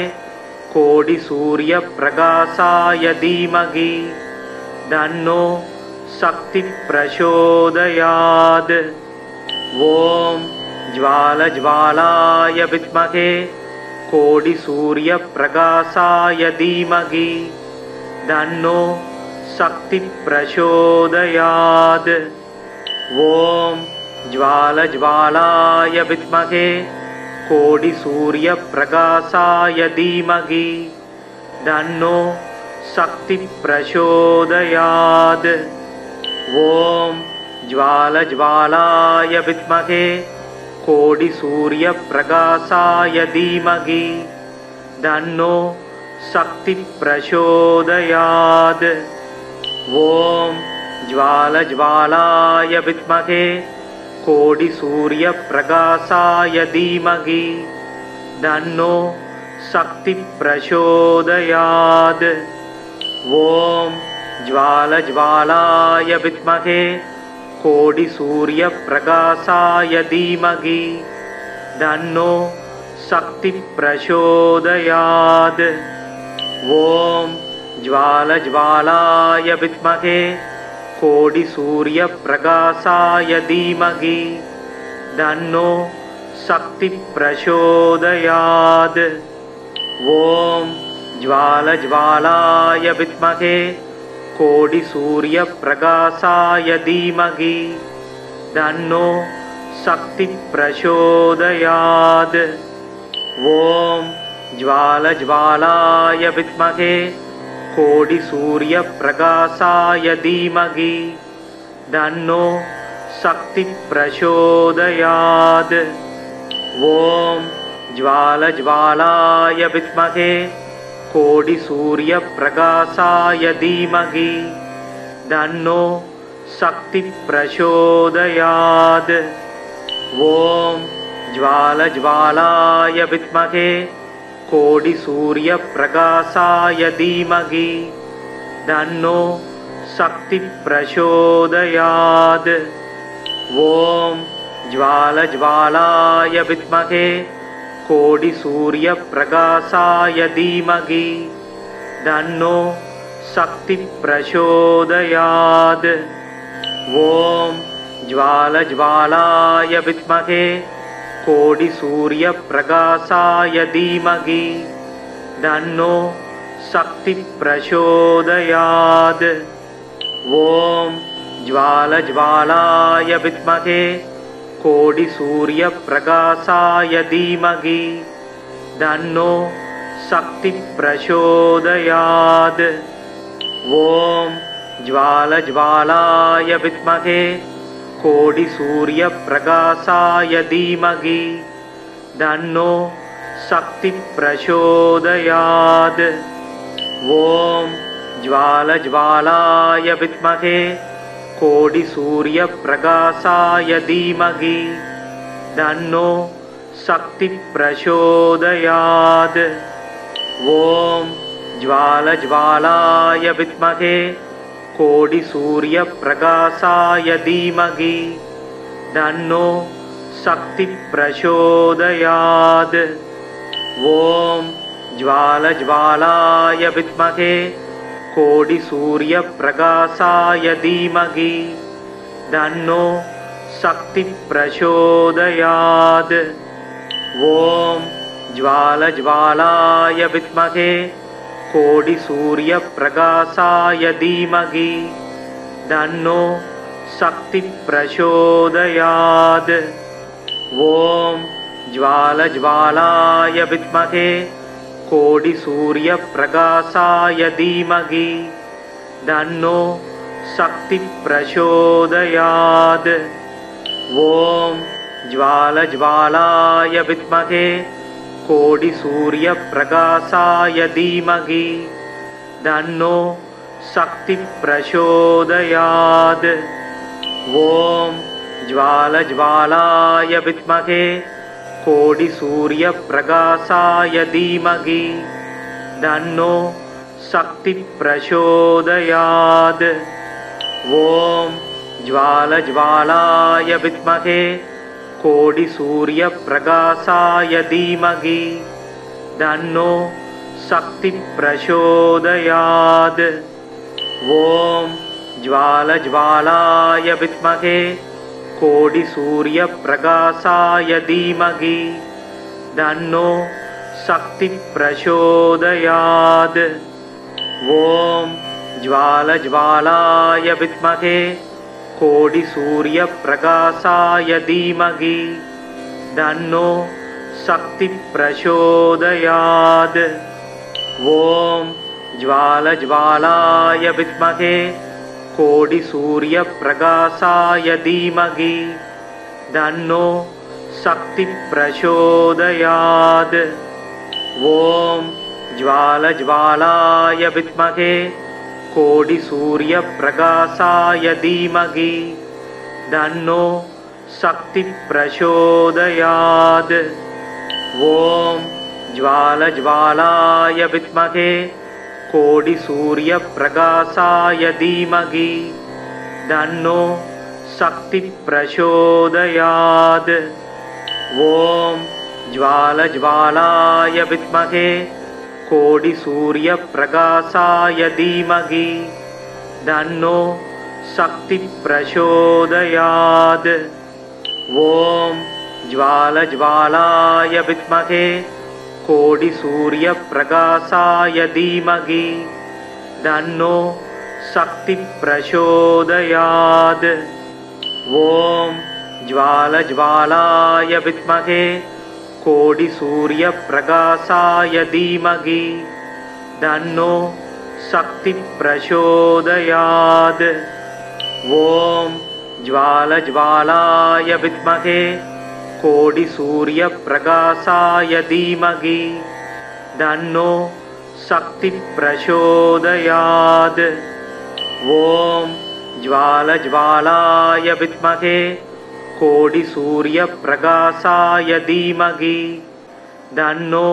कोटिसूर्यप्रकाशाय धीमहि तन्नो शक्तिः प्रचोदयात्। ॐ ज्वालज्वालाय विद्महे कोटिसूर्यप्रकाशाय धीमहि तन्नो शक्तिः प्रचोदयात्। ॐ ज्वालज्वालाय विद्महे कोटिसूर्यप्रकाशाय धीमहि तन्नो शक्तिः प्रचोदयात्। ॐ ज्वालज्वालाय विद्महे कोटिसूर्यप्रकाशाय धीमहि तन्नो शक्तिः प्रचोदयात्। ॐ ज्वालज्वालाय विद्महे कोटिसूर्यप्रकाशाय धीमहि तन्नो शक्तिः प्रचोदयात्। ॐ ज्वालज्वालाय विद्महे कोटिसूर्यप्रकाशाय धीमहि तन्नो शक्तिः प्रचोदयात्। ॐ ज्वालज्वालाय विद्महे कोटिसूर्यप्रकाशाय धीमहि तन्नो शक्तिः प्रचोदयात्। ॐ ज्वालज्वालाय विद्महे कोटिसूर्यप्रकाशाय धीमहि तन्नो शक्तिः प्रचोदयात्। ॐ ज्वालज्वालाय विद्महे कोटिसूर्यप्रकाशाय धीमहि तन्नो शक्तिः प्रचोदयात्। ॐ ज्वालज्वालाय विद्महे कोटिसूर्यप्रकाशाय धीमहि तन्नो शक्तिः प्रचोदयात्। ॐ ज्वालज्वालाय विद्महे कोटिसूर्यप्रकाशाय धीमहि तन्नो शक्तिः प्रचोदयात्। ॐ ज्वालज्वालाय विद्महे कोटिसूर्यप्रकाशाय धीमहि तन्नो शक्तिः प्रचोदयात्। ॐ ज्वालज्वालाय विद्महे कोटिसूर्यप्रकाशाय धीमहि तन्नो शक्ति प्रचोदयात्। ॐ ज्वालज्वालाय विद्महे कोटिसूर्यप्रकाशाय धीमहि तन्नो शक्ति प्रचोदयात्। ॐ ज्वालज्वालाय विद्महे कोटिसूर्यप्रकाशाय धीमहि तन्नो शक्ति प्रचोदयात्। ॐ ज्वालज्वालाय विद्महे कोटिसूर्यप्रकाशाय धीमहि तन्नो शक्ति प्रचोदयात्। ॐ ज्वालज्वालाय विद्महे कोटिसूर्यप्रकाशाय धीमहि तन्नो शक्ति प्रचोदयात्। ॐ ज्वालज्वालाय विद्महे कोटिसूर्यप्रकाशाय धीमहि तन्नो शक्ति प्रचोदयात्। ॐ ज्वालज्वालाय विद्महे कोटिसूर्यप्रकाशाय धीमहि तन्नो शक्ति प्रचोदयात्। ॐ ज्वालज्वालाय विद्महे कोटिसूर्यप्रकाशाय धीमहि तन्नो शक्ति प्रचोदयात्। ॐ ज्वालज्वालाय विद्महे कोटिसूर्यप्रकाशाय धीमहि तन्नो शक्ति प्रचोदयात्। ॐ ज्वालज्वालाय विद्महे कोटिसूर्यप्रकाशाय धीमहि तन्नो शक्ति प्रचोदयात्। ॐ ज्वालज्वालाय विद्महे कोटिसूर्यप्रकाशाय धीमहि तन्नो शक्ति प्रचोदयात्। ॐ ज्वालज्वालाय विद्महे कोटिसूर्यप्रकाशाय धीमहि तन्नो शक्ति प्रचोदयात्। ॐ ज्वालज्वालाय विद्महे कोटिसूर्यप्रकाशाय धीमहि तन्नो शक्ति प्रचोदयात्। ॐ ज्वालज्वालाय विद्महे कोटिसूर्यप्रकाशाय धीमहि तन्नो शक्ति प्रचोदयात्। ॐ ज्वालज्वालाय विद्महे कोटिसूर्यप्रकाशाय धीमहि तन्नो शक्ति प्रचोदयात्। ॐ ज्वालज्वालाय विद्महे कोटिसूर्यप्रकाशाय धीमहि तन्नो शक्ति प्रचोदयात्। ॐ ज्वालज्वालाय विद्महे कोटिसूर्यप्रकाशाय धीमहि तन्नो शक्ति प्रचोदयात्। ॐ ज्वालज्वालाय विद्महे कोटिसूर्यप्रकाशाय धीमहि तन्नो शक्ति प्रचोदयात्। ॐ ज्वालज्वालाय विद्महे कोटिसूर्यप्रकाशाय धीमहि तन्नो शक्ति प्रचोदयात्। ॐ ज्वालज्वालाय विद्महे कोटिसूर्यप्रकाशाय धीमहि तन्नो शक्ति प्रचोदयात्। ॐ ज्वालज्वालाय विद्महे कोटिसूर्यप्रकाशाय धीमहि तन्नो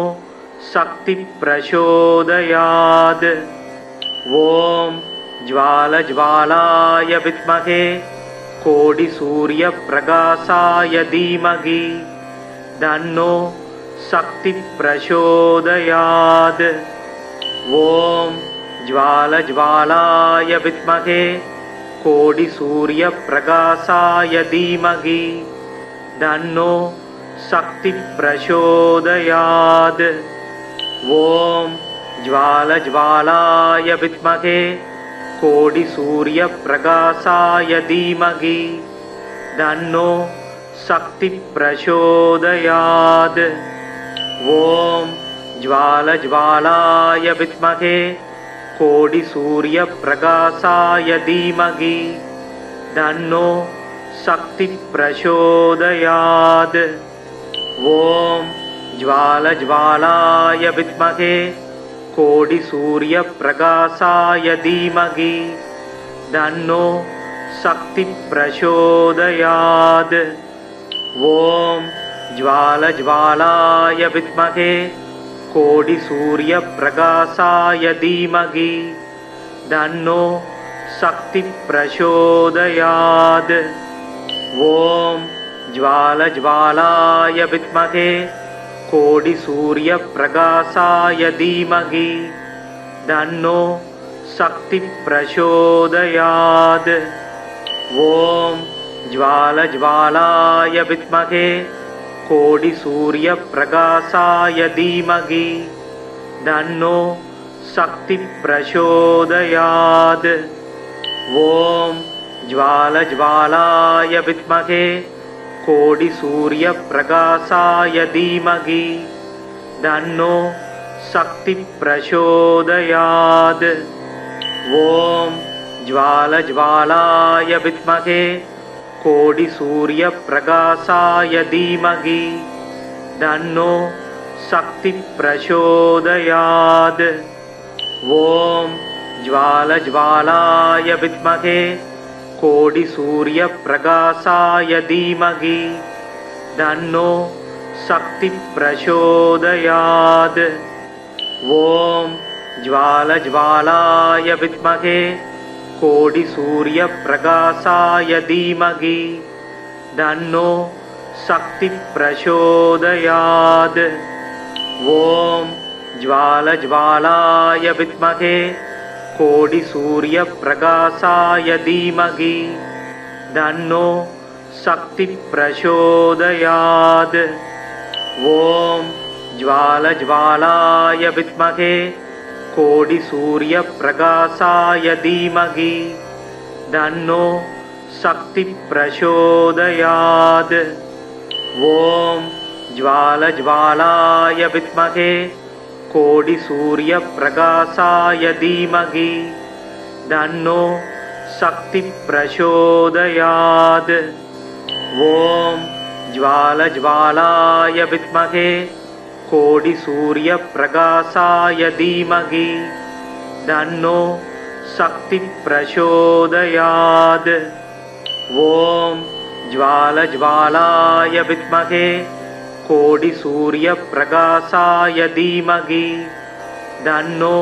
शक्ति प्रचोदयात्। ॐ ज्वालज्वालाय विद्महे कोटिसूर्यप्रकाशाय धीमहि तन्नो शक्ति प्रचोदयात्। ॐ ज्वालज्वालाय विद्महे कोटिसूर्यप्रकाशाय धीमहि तन्नो शक्ति प्रचोदयात्। ॐ ज्वालज्वालाय विद्महे कोटिसूर्यप्रकाशाय धीमहि तन्नो शक्तिः प्रचोदयात्। ॐ ज्वालज्वालाय विद्महे कोटिसूर्यप्रकाशाय धीमहि तन्नो शक्तिः प्रचोदयात्। ॐ ज्वालज्वालाय विद्महे कोटिसूर्यप्रकाशाय धीमहि तन्नो शक्तिः प्रचोदयात्। ॐ ज्वालज्वालाय विद्महे कोटिसूर्यप्रकाशाय धीमहि तन्नो शक्तिः प्रचोदयात्। ॐ ज्वालज्वालाय विद्महे कोटिसूर्यप्रकाशाय धीमहि तन्नो शक्तिः प्रचोदयात्। ॐ ज्वालज्वालाय विद्महे कोटिसूर्यप्रकाशाय धीमहि तन्नो शक्तिः प्रचोदयात्। ॐ ज्वालज्वालाय विद्महे कोटिसूर्यप्रकाशाय धीमहि तन्नो शक्तिः प्रचोदयात्। ॐ ज्वालज्वालाय विद्महे कोटिसूर्यप्रकाशाय धीमहि तन्नो शक्तिः प्रचोदयात्। ॐ ज्वालज्वालाय विद्महे कोटिसूर्यप्रकाशाय धीमहि तन्नो शक्तिः प्रचोदयात्। ॐ ज्वालज्वालाय विद्महे कोटिसूर्यप्रकाशाय धीमहि तन्नो शक्तिः प्रचोदयात्। ॐ ज्वालज्वालाय विद्महे कोटिसूर्यप्रकाशाय धीमहि तन्नो शक्तिः प्रचोदयात्। ॐ ज्वालज्वालाय विद्महे कोटिसूर्यप्रकाशाय धीमहि तन्नो शक्तिः प्रचोदयात्। ॐ ज्वालज्वालाय विद्महे कोटिसूर्यप्रकाशाय धीमहि तन्नो शक्तिः प्रचोदयात्। ॐ ज्वालज्वालाय विद्महे कोटिसूर्यप्रकाशाय धीमहि तन्नो शक्तिः प्रचोदयात्। ॐ ज्वालज्वालाय विद्महे कोटिसूर्यप्रकाशाय धीमहि तन्नो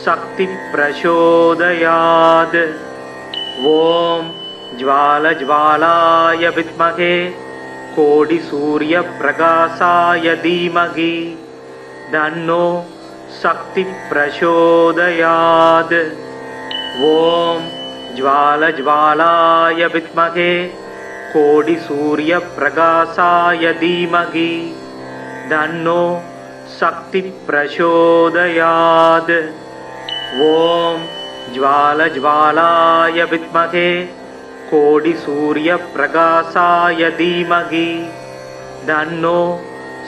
शक्तिः प्रचोदयात्। ॐ ज्वालज्वालाय विद्महे कोटिसूर्यप्रकाशाय धीमहि तन्नो शक्तिः प्रचोदयात्। ॐ ज्वालज्वालाय विद्महे कोटिसूर्यप्रकाशाय धीमहि तन्नो शक्तिः प्रचोदयात्। ॐ ज्वालज्वालाय विद्महे कोटिसूर्यप्रकाशाय धीमहि तन्नो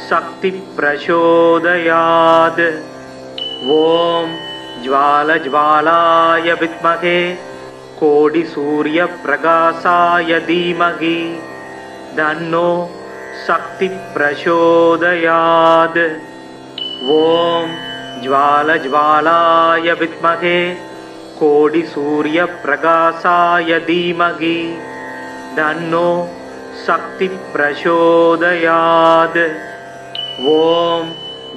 शक्तिः प्रचोदयात्। ॐ ज्वालज्वालाय विद्महे कोटिसूर्यप्रकाशाय धीमहि तन्नो शक्तिः प्रचोदयात्। ॐ ज्वालज्वालाय विद्महे कोटिसूर्यप्रकाशाय धीमहि तन्नो शक्तिः प्रचोदयात्। ॐ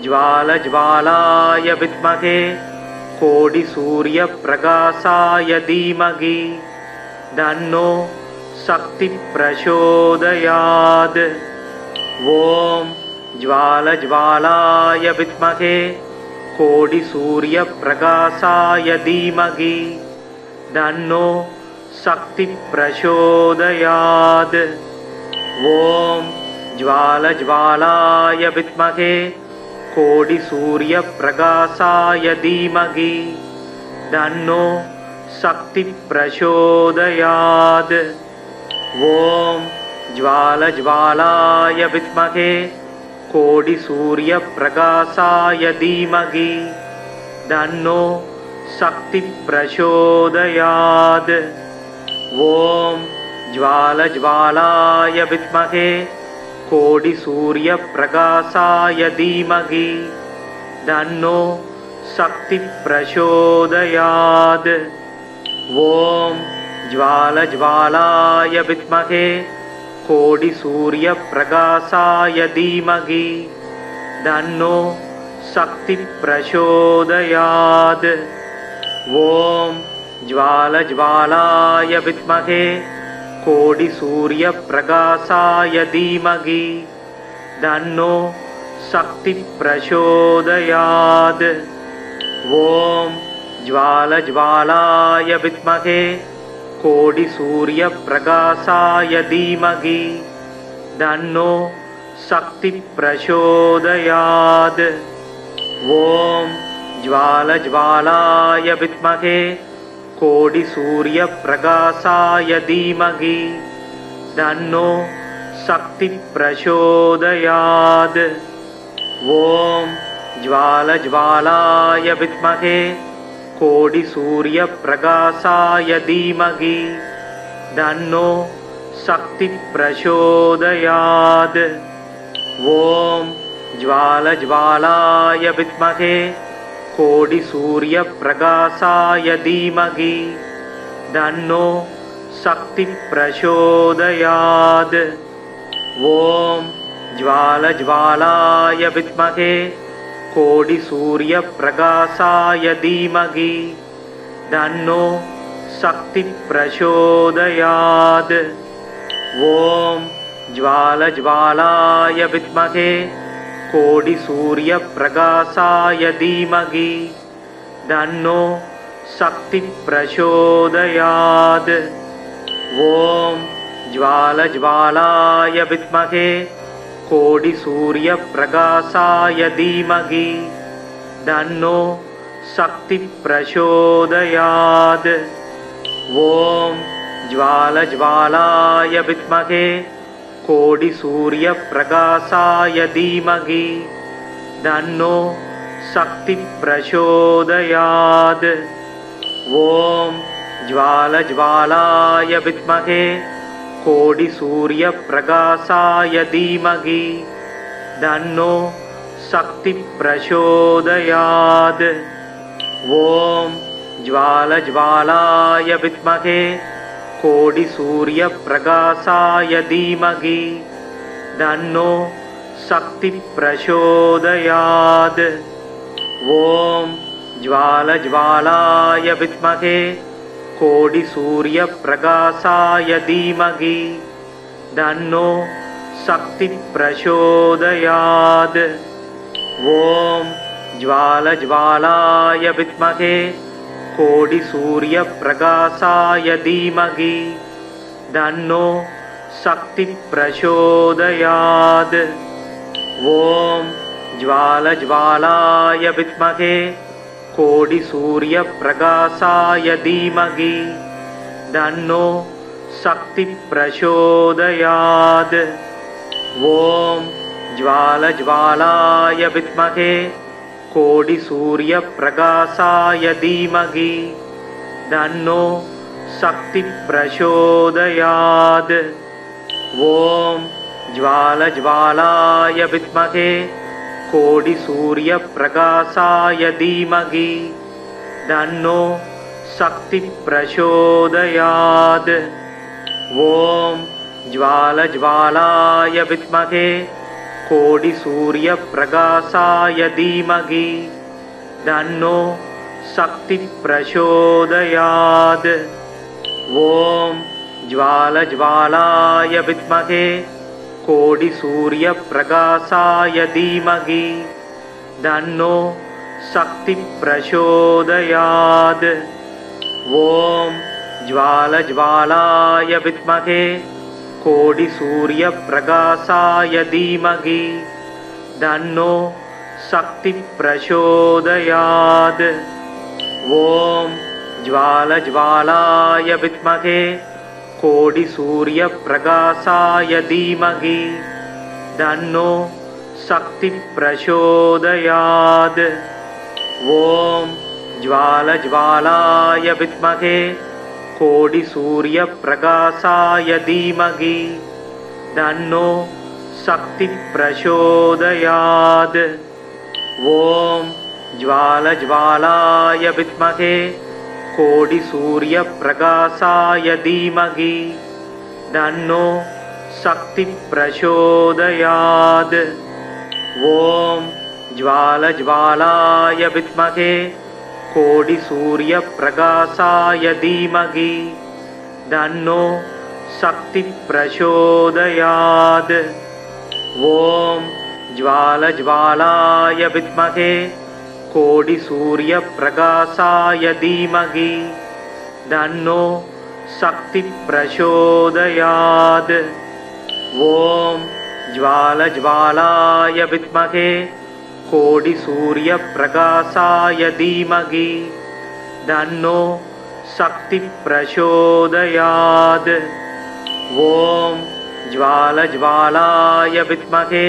ज्वालज्वालाय विद्महे कोटिसूर्यप्रकाशाय धीमहि तन्नो शक्तिः प्रचोदयात्। ॐ ज्वालज्वालाय विद्महे कोटिसूर्यप्रकाशाय धीमहि तन्नो शक्तिः प्रचोदयात्। ॐ ज्वालज्वालाय विद्महे कोटिसूर्यप्रकाशाय धीमहि तन्नो शक्तिः प्रचोदयात्। ॐ ज्वालज्वालाय विद्महे कोटिसूर्यप्रकाशाय धीमहि तन्नो शक्तिः प्रचोदयात्। ॐ ज्वालज्वालाय विद्महे कोटिसूर्यप्रकाशाय धीमहि तन्नो शक्तिः प्रचोदयात्। ॐ ज्वालज्वालाय विद्महे कोटिसूर्यप्रकाशाय धीमहि तन्नो शक्तिः प्रचोदयात्। ॐ ज्वालज्वालाय विद्महे कोटिसूर्यप्रकाशाय धीमहि तन्नो शक्तिः प्रचोदयात्। ॐ ज्वालज्वालाय विद्महे कोटिसूर्यप्रकाशाय धीमहि तन्नो शक्तिः प्रचोदयात्। ॐ ज्वालज्वालाय विद्महे कोटिसूर्यप्रकाशाय धीमहि तन्नो शक्तिः प्रचोदयात्। ॐ ज्वालज्वालाय विद्महे कोटिसूर्यप्रकाशाय धीमहि तन्नो शक्तिः प्रचोदयात्। ॐ ज्वालज्वालाय विद्महे कोटिसूर्यप्रकाशाय धीमहि तन्नो शक्तिः प्रचोदयात्। ॐ ज्वालज्वालाय विद्महे कोटिसूर्यप्रकाशाय धीमहि तन्नो शक्तिः प्रचोदयात्। ॐ ज्वालज्वालाय विद्महे कोटिसूर्यप्रकाशाय धीमहि तन्नो शक्तिः प्रचोदयात्। ॐ ज्वालज्वालाय विद्महे कोटिसूर्यप्रकाशाय धीमहि तन्नो शक्तिः प्रचोदयात्। ॐ ज्वालज्वालाय विद्महे कोटिसूर्यप्रकाशाय धीमहि तन्नो शक्तिः प्रचोदयात्। ॐ ज्वालज्वालाय विद्महे कोटिसूर्यप्रकाशाय धीमहि तन्नो शक्तिः प्रचोदयात्। ॐ ज्वालज्वालाय विद्महे कोटिसूर्यप्रकाशाय धीमहि तन्नो शक्तिः प्रचोदयात्। ॐ ज्वालज्वालाय विद्महे कोटिसूर्यप्रकाशाय धीमहि तन्नो शक्तिः प्रचोदयात्। ॐ ज्वालज्वालाय विद्महे कोटिसूर्यप्रकाशाय धीमहि तन्नो शक्तिः प्रचोदयात्। ॐ ज्वालज्वालाय विद्महे कोटिसूर्यप्रकाशाय धीमहि तन्नो शक्तिः प्रचोदयात्। ॐ ज्वालज्वालाय विद्महे कोटिसूर्यप्रकाशाय धीमहि तन्नो शक्तिः प्रचोदयात्। ॐ ज्वालज्वालाय विद्महे कोटिसूर्यप्रकाशाय धीमहि तन्नो शक्तिः प्रचोदयात्। ॐ ज्वालज्वालाय विद्महे कोटिसूर्यप्रकाशाय धीमहि तन्नो शक्तिः प्रचोदयात्। ॐ ज्वालज्वालाय विद्महे कोटिसूर्यप्रकाशाय धीमहि तन्नो शक्तिः प्रचोदयात्। ॐ ज्वालज्वालाय विद्महे कोटिसूर्यप्रकाशाय धीमहि तन्नो शक्ति प्रचोदयात्। ॐ ज्वालज्वालाय विद्महे कोटिसूर्यप्रकाशाय धीमहि तन्नो शक्ति प्रचोदयात्। ॐ ज्वालज्वालाय विद्महे कोटिसूर्यप्रकाशाय धीमहि तन्नो शक्ति प्रचोदयात्। ॐ ज्वालज्वालाय विद्महे कोटिसूर्यप्रकाशाय धीमहि तन्नो शक्ति प्रचोदयात्। ॐ ज्वालज्वालाय विद्महे कोटिसूर्यप्रकाशाय धीमहि तन्नो शक्ति प्रचोदयात्। ॐ ज्वालज्वालाय विद्महे कोटिसूर्यप्रकाशाय धीमहि तन्नो शक्ति प्रचोदयात्। ॐ ज्वालज्वालाय विद्महे कोटिसूर्यप्रकाशाय धीमहि तन्नो शक्ति प्रचोदयात्। ॐ ज्वालज्वालाय विद्महे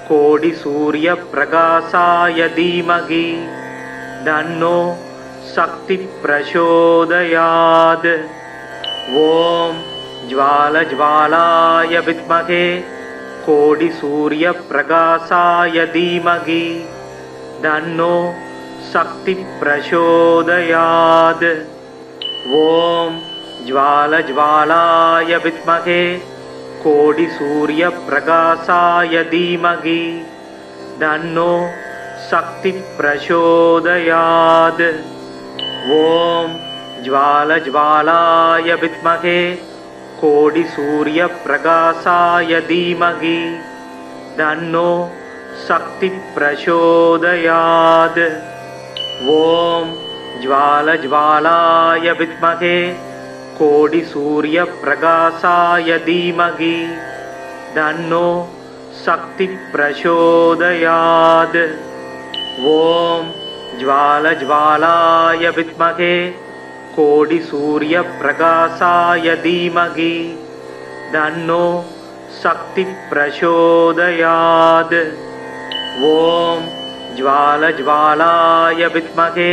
कोटिसूर्यप्रकाशाय धीमहि तन्नो शक्ति प्रचोदयात्। ॐ ज्वालज्वालाय विद्महे कोटिसूर्यप्रकाशाय धीमहि तन्नो शक्ति प्रचोदयात्। ॐ ज्वालज्वालाय विद्महे कोटिसूर्यप्रकाशाय धीमहि तन्नो शक्ति प्रचोदयात्। ॐ ज्वालज्वालाय विद्महे कोटिसूर्यप्रकाशाय धीमहि तन्नो शक्ति प्रचोदयात्। ॐ ज्वालज्वालाय विद्महे कोटिसूर्यप्रकाशाय धीमहि तन्नो शक्ति प्रचोदयात्। ॐ ज्वालज्वालाय विद्महे कोटिसूर्यप्रकाशाय धीमहि तन्नो शक्ति प्रचोदयात्। ॐ ज्वालज्वालाय विद्महे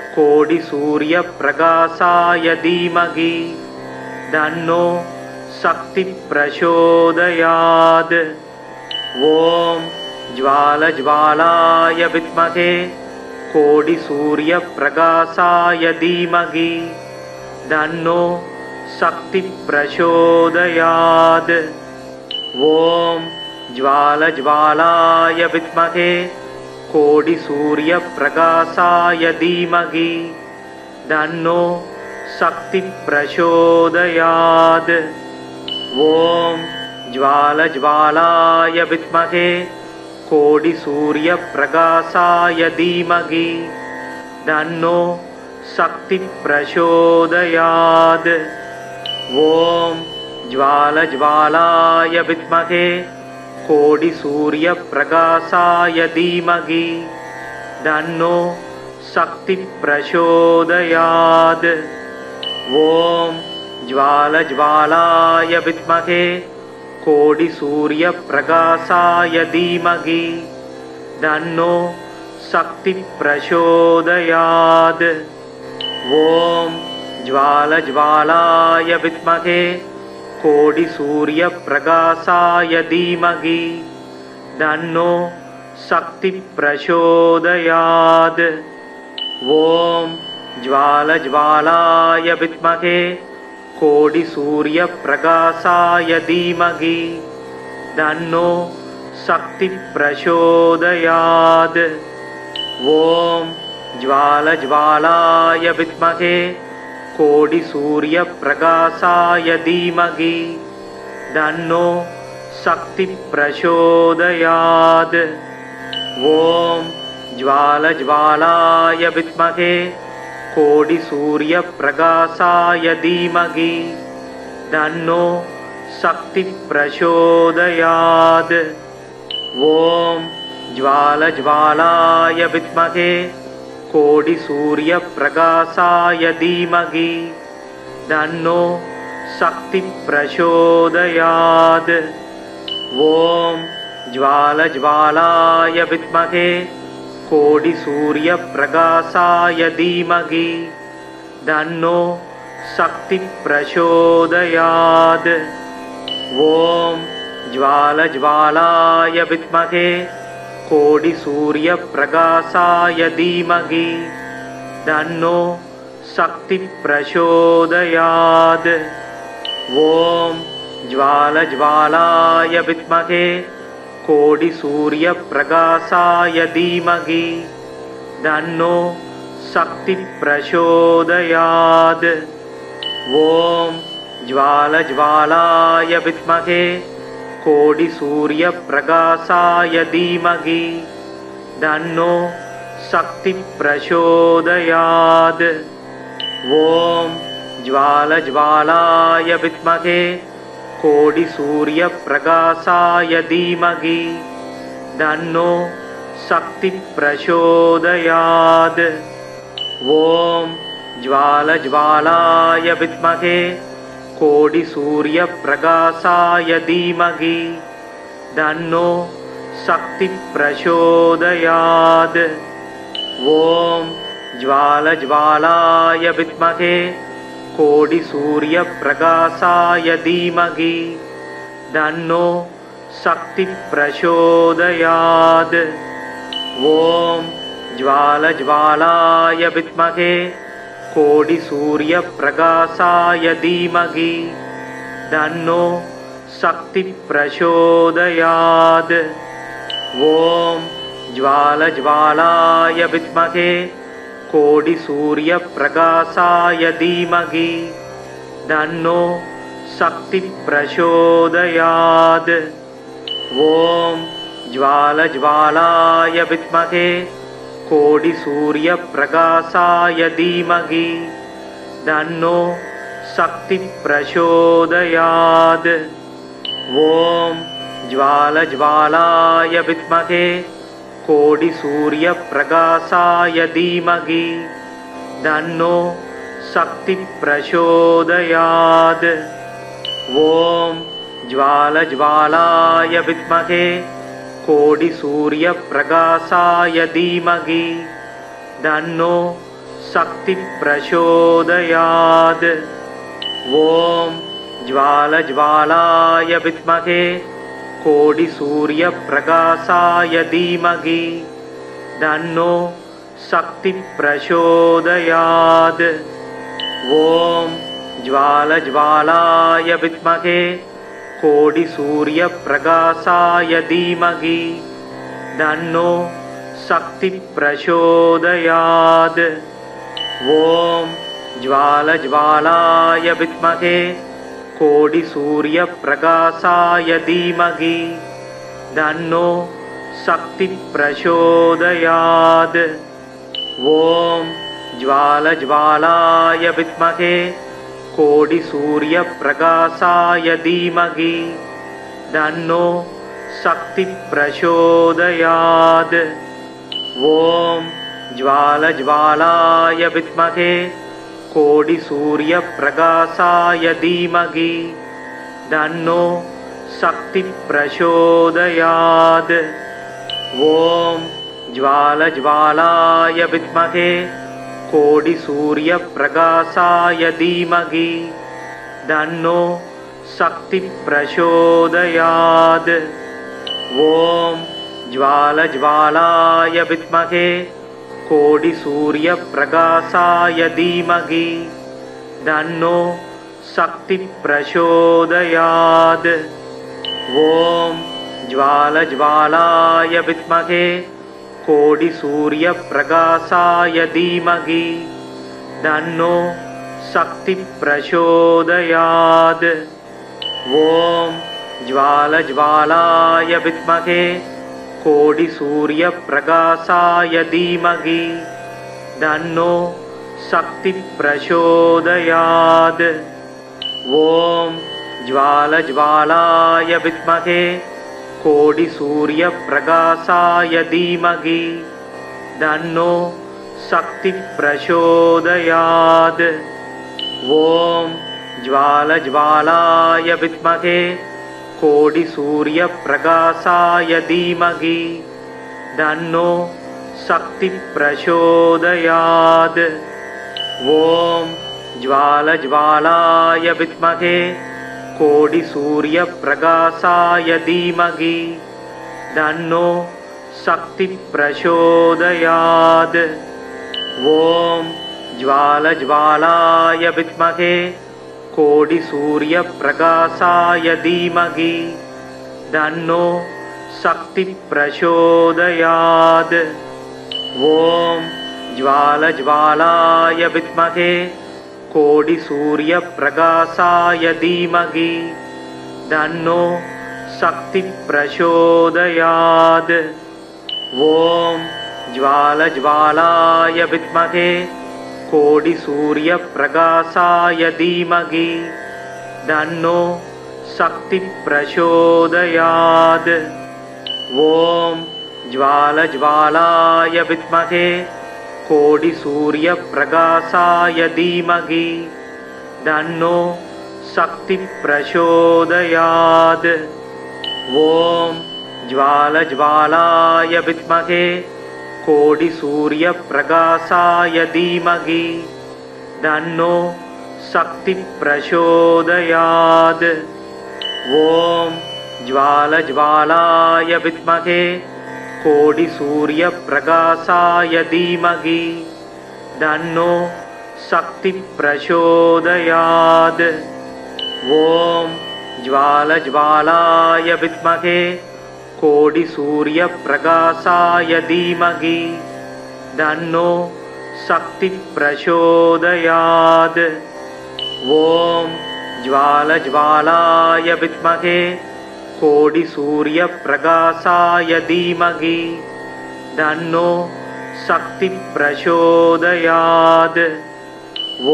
कोटिसूर्यप्रकाशाय धीमहि तन्नो शक्ति प्रचोदयात्। ॐ ज्वालज्वालाय विद्महे कोटिसूर्यप्रकाशाय धीमहि तन्नो शक्ति प्रचोदयात्। ॐ ज्वालज्वालाय विद्महे कोटिसूर्यप्रकाशाय धीमहि तन्नो शक्ति प्रचोदयात्। ॐ ज्वालज्वालाय विद्महे कोटिसूर्यप्रकाशाय धीमहि तन्नो शक्ति प्रचोदयात्। ॐ ज्वालज्वालाय विद्महे कोटिसूर्यप्रकाशाय धीमहि तन्नो शक्ति प्रचोदयात्। ॐ ज्वालज्वालाय विद्महे कोटिसूर्यप्रकाशाय धीमहि तन्नो शक्ति प्रचोदयात्। ॐ ज्वालज्वालाय विद्महे कोटिसूर्यप्रकाशाय धीमहि तन्नो शक्ति प्रचोदयात्। ॐ ज्वालज्वालाय विद्महे कोटिसूर्यप्रकाशाय धीमहि तन्नो शक्ति प्रचोदयात्। ॐ ज्वालज्वालाय विद्महे कोटिसूर्यप्रकाशाय धीमहि तन्नो शक्ति प्रचोदयात्। ॐ ज्वालज्वालाय विद्महे कोटिसूर्यप्रकाशाय धीमहि तन्नो शक्ति प्रचोदयात्। ॐ ज्वालज्वालाय विद्महे कोटिसूर्यप्रकाशाय धीमहि तन्नो शक्तिः प्रचोदयात्। ॐ ज्वालज्वालाय विद्महे कोटिसूर्यप्रकाशाय धीमहि तन्नो शक्तिः प्रचोदयात्। ॐ ज्वालज्वालाय विद्महे कोटिसूर्यप्रकाशाय धीमहि तन्नो शक्तिः प्रचोदयात्। ॐ ज्वालज्वालाय विद्महे कोटिसूर्यप्रकाशाय धीमहि तन्नो शक्तिः प्रचोदयात्। ॐ ज्वालज्वालाय विद्महे कोटिसूर्यप्रकाशाय धीमहि तन्नो शक्तिः प्रचोदयात्। ॐ ज्वालज्वालाय विद्महे कोटिसूर्यप्रकाशाय धीमहि तन्नो शक्तिः प्रचोदयात्। ॐ ज्वालज्वालाय विद्महे कोटिसूर्यप्रकाशाय धीमहि तन्नो शक्तिः प्रचोदयात्। ॐ ज्वालज्वालाय विद्महे कोटिसूर्यप्रकाशाय धीमहि तन्नो शक्तिः प्रचोदयात्। ॐ ज्वालज्वालाय विद्महे कोटिसूर्यप्रकाशाय धीमहि तन्नो शक्तिः प्रचोदयात्। ॐ ज्वालज्वालाय विद्महे कोटिसूर्यप्रकाशाय धीमहि तन्नो शक्तिः प्रचोदयात्। ॐ ज्वालज्वालाय विद्महे कोटिसूर्यप्रकाशाय धीमहि तन्नो शक्तिः प्रचोदयात्। ॐ ज्वालज्वालाय विद्महे कोटिसूर्यप्रकाशाय धीमहि तन्नो शक्तिः प्रचोदयात्। ॐ ज्वालज्वालाय विद्महे कोटिसूर्यप्रकाशाय धीमहि तन्नो शक्तिः प्रचोदयात्। ॐ ज्वालज्वालाय विद्महे कोटिसूर्यप्रकाशाय धीमहि तन्नो शक्तिः प्रचोदयात्। ॐ ज्वालज्वालाय विद्महे कोटिसूर्यप्रकाशाय धीमहि तन्नो शक्तिः प्रचोदयात्। ॐ ज्वालज्वालाय विद्महे कोटिसूर्यप्रकाशाय धीमहि तन्नो शक्तिः प्रचोदयात्। ॐ ज्वालज्वालाय विद्महे कोटिसूर्यप्रकाशाय धीमहि तन्नो शक्तिः प्रचोदयात्। ॐ ज्वालज्वालाय विद्महे कोटिसूर्यप्रकाशाय धीमहि तन्नो शक्तिः प्रचोदयात्। ॐ ज्वालज्वालाय विद्महे कोटिसूर्यप्रकाशाय धीमहि तन्नो शक्तिः प्रचोदयात्। ॐ ज्वालज्वालाय विद्महे कोटिसूर्यप्रकाशाय धीमहि तन्नो शक्तिः प्रचोदयात्। ॐ ज्वालज्वालाय विद्महे कोटिसूर्यप्रकाशाय धीमहि तन्नो शक्तिः प्रचोदयात्। ॐ ज्वालज्वालाय विद्महे कोटिसूर्यप्रकाशाय धीमहि तन्नो शक्तिः प्रचोदयात्। ॐ ज्वालज्वालाय विद्महे कोटिसूर्यप्रकाशाय धीमहि तन्नो शक्तिः प्रचोदयात्। ॐ ज्वालज्वालाय विद्महे कोटिसूर्यप्रकाशाय धीमहि तन्नो शक्तिः प्रचोदयात्। ॐ ज्वालज्वालाय विद्महे कोटिसूर्यप्रकाशाय धीमहि तन्नो शक्तिः प्रचोदयात्। ॐ ज्वालज्वालाय विद्महे कोटिसूर्यप्रकाशाय धीमहि तन्नो शक्तिः प्रचोदयात्। ॐ ज्वालज्वालाय विद्महे कोटिसूर्यप्रकाशाय धीमहि तन्नो शक्तिः प्रचोदयात्। ॐ ज्वालज्वालाय विद्महे कोटिसूर्यप्रकाशाय धीमहि तन्नो शक्तिः प्रचोदयात्। ॐ ज्वालज्वालाय विद्महे कोटिसूर्यप्रकाशाय धीमहि तन्नो शक्तिः प्रचोदयात्। ॐ ज्वालज्वालाय विद्महे कोटिसूर्यप्रकाशाय धीमहि तन्नो शक्तिः प्रचोदयात्। ॐ ज्वालज्वालाय विद्महे कोटिसूर्यप्रकाशाय धीमहि तन्नो शक्तिः प्रचोदयात्। ॐ ज्वालज्वालाय विद्महे कोटिसूर्यप्रकाशाय धीमहि तन्नो शक्तिः प्रचोदयात्। ॐ ज्वालज्वालाय विद्महे कोटिसूर्यप्रकाशाय धीमहि तन्नो शक्तिः प्रचोदयात्।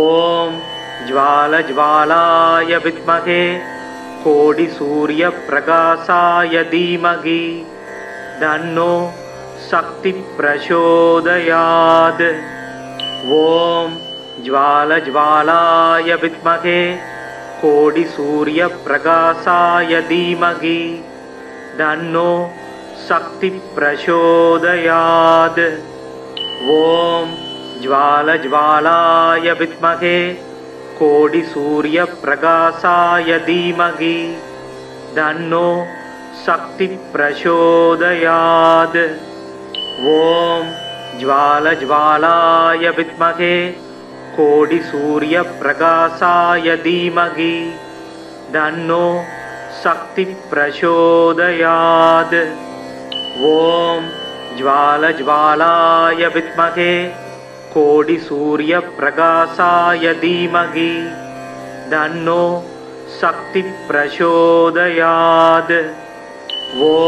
ॐ ज्वालज्वालाय विद्महे कोटिसूर्यप्रकाशाय धीमहि तन्नो शक्तिः प्रचोदयात्। ॐ ज्वालज्वालाय विद्महे कोटिसूर्यप्रकाशाय धीमहि तन्नो शक्तिः प्रचोदयात्। ॐ ज्वालज्वालाय विद्महे कोटिसूर्यप्रकाशाय धीमहि तन्नो शक्तिः प्रचोदयात्। ॐ ज्वालज्वालाय विद्महे कोटिसूर्यप्रकाशाय धीमहि तन्नो शक्तिः प्रचोदयात्। ॐ ज्वालज्वालाय विद्महे कोटिसूर्यप्रकाशाय धीमहि तन्नो शक्तिः प्रचोदयात्। ॐ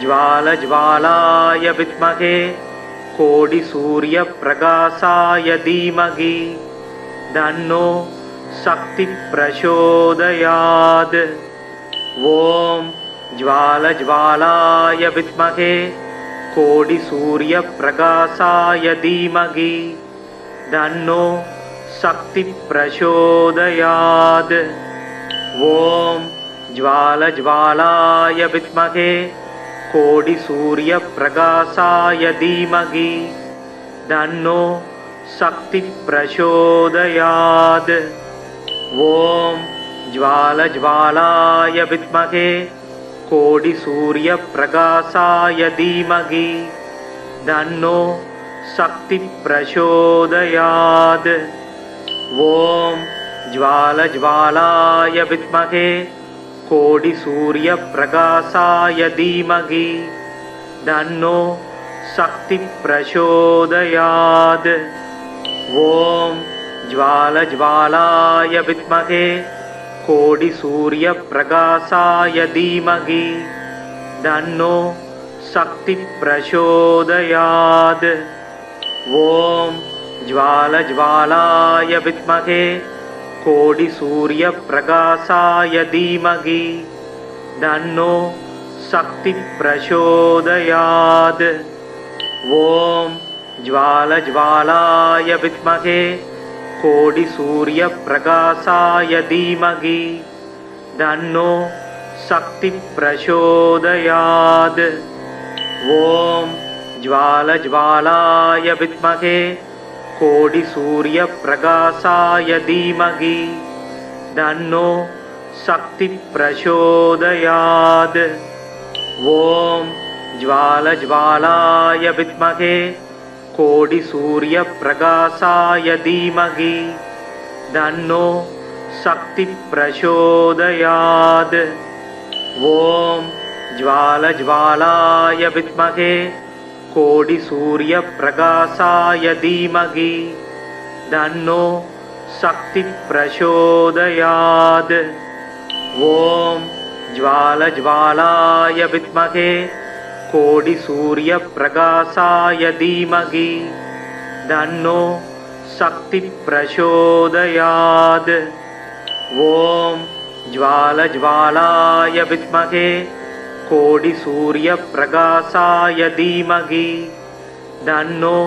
ज्वालज्वालाय विद्महे कोटिसूर्यप्रकाशाय धीमहि तन्नो शक्तिः प्रचोदयात्। ॐ ज्वालज्वालाय विद्महे कोटिसूर्यप्रकाशाय धीमहि तन्नो शक्तिः प्रचोदयात्। ॐ ज्वालज्वालाय विद्महे कोटिसूर्यप्रकाशाय धीमहि तन्नो शक्तिः प्रचोदयात्। ॐ ज्वालज्वालाय विद्महे कोटिसूर्यप्रकाशाय धीमहि तन्नो शक्तिः प्रचोदयात्। ॐ ज्वालज्वालाय विद्महे कोटिसूर्यप्रकाशाय धीमहि तन्नो शक्तिः प्रचोदयात्। ॐ ज्वालज्वालाय विद्महे कोटिसूर्यप्रकाशाय धीमहि तन्नो शक्तिः प्रचोदयात्। ॐ ज्वालज्वालाय विद्महे कोटिसूर्यप्रकाशाय धीमहि तन्नो शक्ति प्रचोदयात्। ॐ ज्वालज्वालाय विद्महे कोटिसूर्यप्रकाशाय धीमहि तन्नो शक्ति प्रचोदयात्। ॐ ज्वालज्वालाय विद्महे कोटिसूर्यप्रकाशाय धीमहि तन्नो शक्ति प्रचोदयात्। ॐ ज्वालज्वालाय विद्महे कोटिसूर्यप्रकाशाय धीमहि तन्नो शक्ति प्रचोदयात्। ॐ ज्वालज्वालाय विद्महे कोटिसूर्यप्रकाशाय धीमहि तन्नो शक्ति प्रचोदयात्। ॐ ज्वालज्वालाय विद्महे कोटिसूर्यप्रकाशाय धीमहि तन्नो शक्ति प्रचोदयात्। ॐ ज्वालज्वालाय विद्महे कोटिसूर्यप्रकाशाय धीमहि तन्नो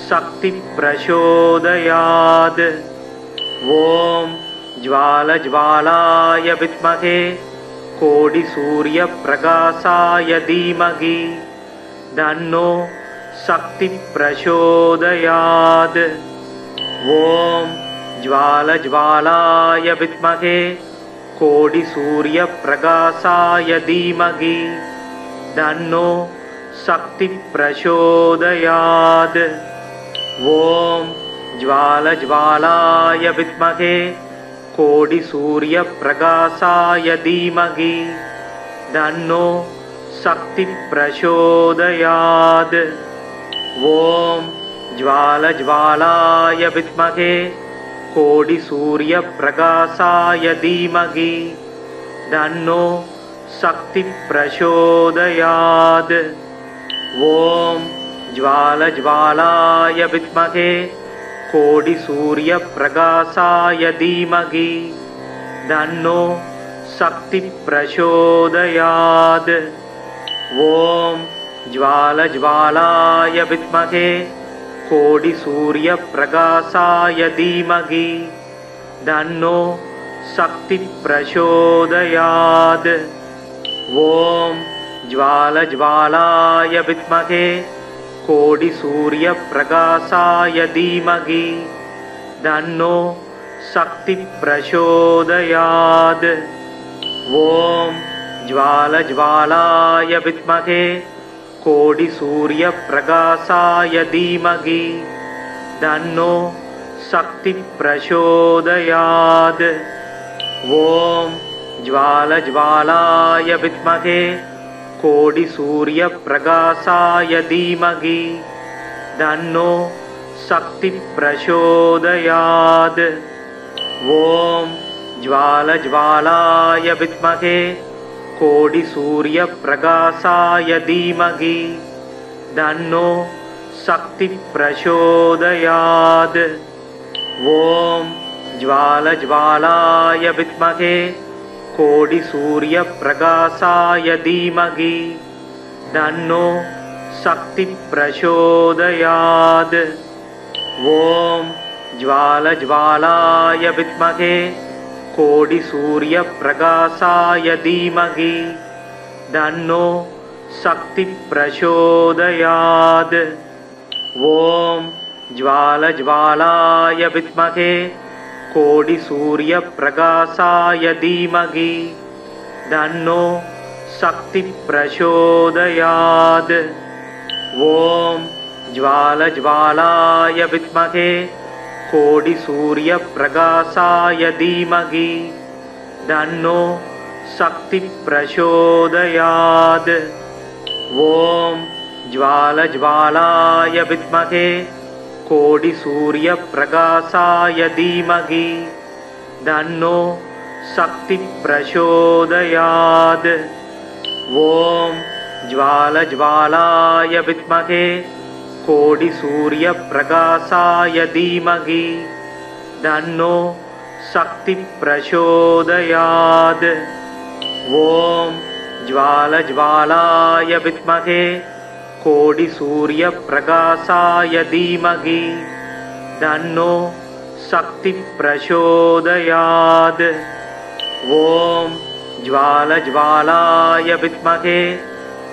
शक्ति प्रचोदयात्। ॐ ज्वालज्वालाय विद्महे कोटिसूर्यप्रकाशाय धीमहि तन्नो शक्ति प्रचोदयात्। ॐ ज्वालज्वालाय विद्महे कोटिसूर्यप्रकाशाय धीमहि तन्नो शक्ति प्रचोदयात्। ॐ ज्वालज्वालाय विद्महे कोटिसूर्यप्रकाशाय धीमहि तन्नो शक्ति प्रचोदयात्। ॐ ज्वालज्वालाय विद्महे कोटिसूर्यप्रकाशाय धीमहि तन्नो शक्ति प्रचोदयात्। ॐ ज्वालज्वालाय विद्महे कोटिसूर्यप्रकाशाय धीमहि तन्नो शक्ति प्रचोदयात्। ॐ ज्वालज्वालाय विद्महे कोटिसूर्यप्रकाशाय धीमहि तन्नो शक्ति प्रचोदयात्। ॐ ज्वालज्वालाय विद्महे कोटिसूर्यप्रकाशाय धीमहि तन्नो शक्ति प्रचोदयात्। ॐ ज्वालज्वालाय विद्महे कोटिसूर्यप्रकाशाय धीमहि तन्नो शक्ति प्रचोदयात्। ॐ ज्वालज्वालाय विद्महे कोटिसूर्यप्रकाशाय धीमहि तन्नो शक्ति प्रचोदयात्। ॐ ज्वालज्वालाय विद्महे कोटिसूर्यप्रकाशाय धीमहि तन्नो शक्ति प्रचोदयात्। ॐ ज्वालज्वालाय विद्महे कोटिसूर्यप्रकाशाय धीमहि तन्नो शक्ति प्रचोदयात्। ॐ ज्वालज्वालाय विद्महे कोटिसूर्यप्रकाशाय धीमहि तन्नो शक्ति प्रचोदयात्। ॐ ज्वालज्वालाय विद्महे कोटिसूर्यप्रकाशाय धीमहि तन्नो शक्ति प्रचोदयात्। ॐ ज्वालज्वालाय विद्महे कोटिसूर्यप्रकाशाय धीमहि तन्नो शक्ति प्रचोदयात्। ॐ ज्वालज्वालाय विद्महे कोटिसूर्यप्रकाशाय धीमहि तन्नो शक्ति प्रचोदयात्। ॐ ज्वालज्वालाय विद्महे कोटिसूर्यप्रकाशाय धीमहि तन्नो शक्ति प्रचोदयात्। ॐ ज्वालज्वालाय विद्महे कोटिसूर्यप्रकाशाय धीमहि तन्नो शक्तिः प्रचोदयात्। ॐ ज्वालज्वालाय विद्महे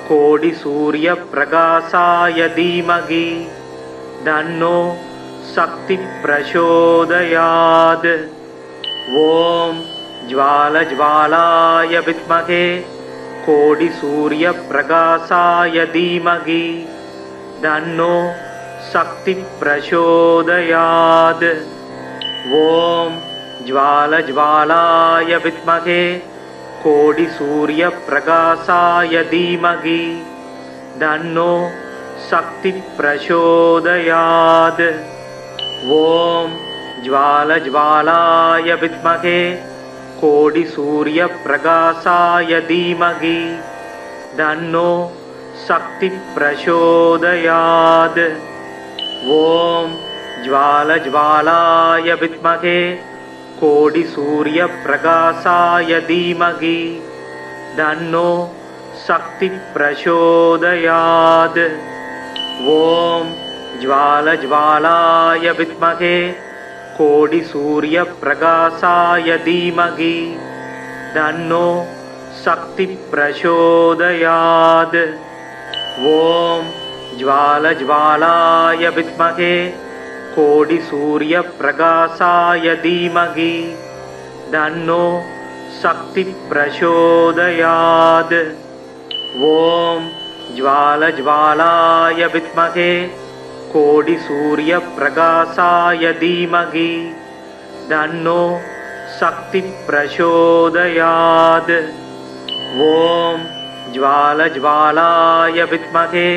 कोटिसूर्यप्रकाशाय धीमहि तन्नो शक्तिः प्रचोदयात्। ॐ ज्वालज्वालाय विद्महे कोटिसूर्यप्रकाशाय धीमहि तन्नो शक्तिः प्रचोदयात्। ॐ ज्वालज्वालाय विद्महे कोटिसूर्यप्रकाशाय धीमहि तन्नो शक्तिः प्रचोदयात्। ॐ ज्वालज्वालाय विद्महे कोटिसूर्यप्रकाशाय धीमहि तन्नो शक्तिः प्रचोदयात्। ॐ ज्वालज्वालाय विद्महे कोटिसूर्यप्रकाशाय धीमहि तन्नो शक्तिः प्रचोदयात्। ॐ ज्वालज्वालाय विद्महे कोटिसूर्यप्रकाशाय धीमहि तन्नो शक्तिः प्रचोदयात्। ॐ ज्वालज्वालाय विद्महे कोटिसूर्यप्रकाशाय धीमहि तन्नो शक्तिः प्रचोदयात्। ॐ ज्वालज्वालाय विद्महे कोटिसूर्यप्रकाशाय धीमहि तन्नो शक्तिः प्रचोदयात्। ॐ ज्वालज्वालाय विद्महे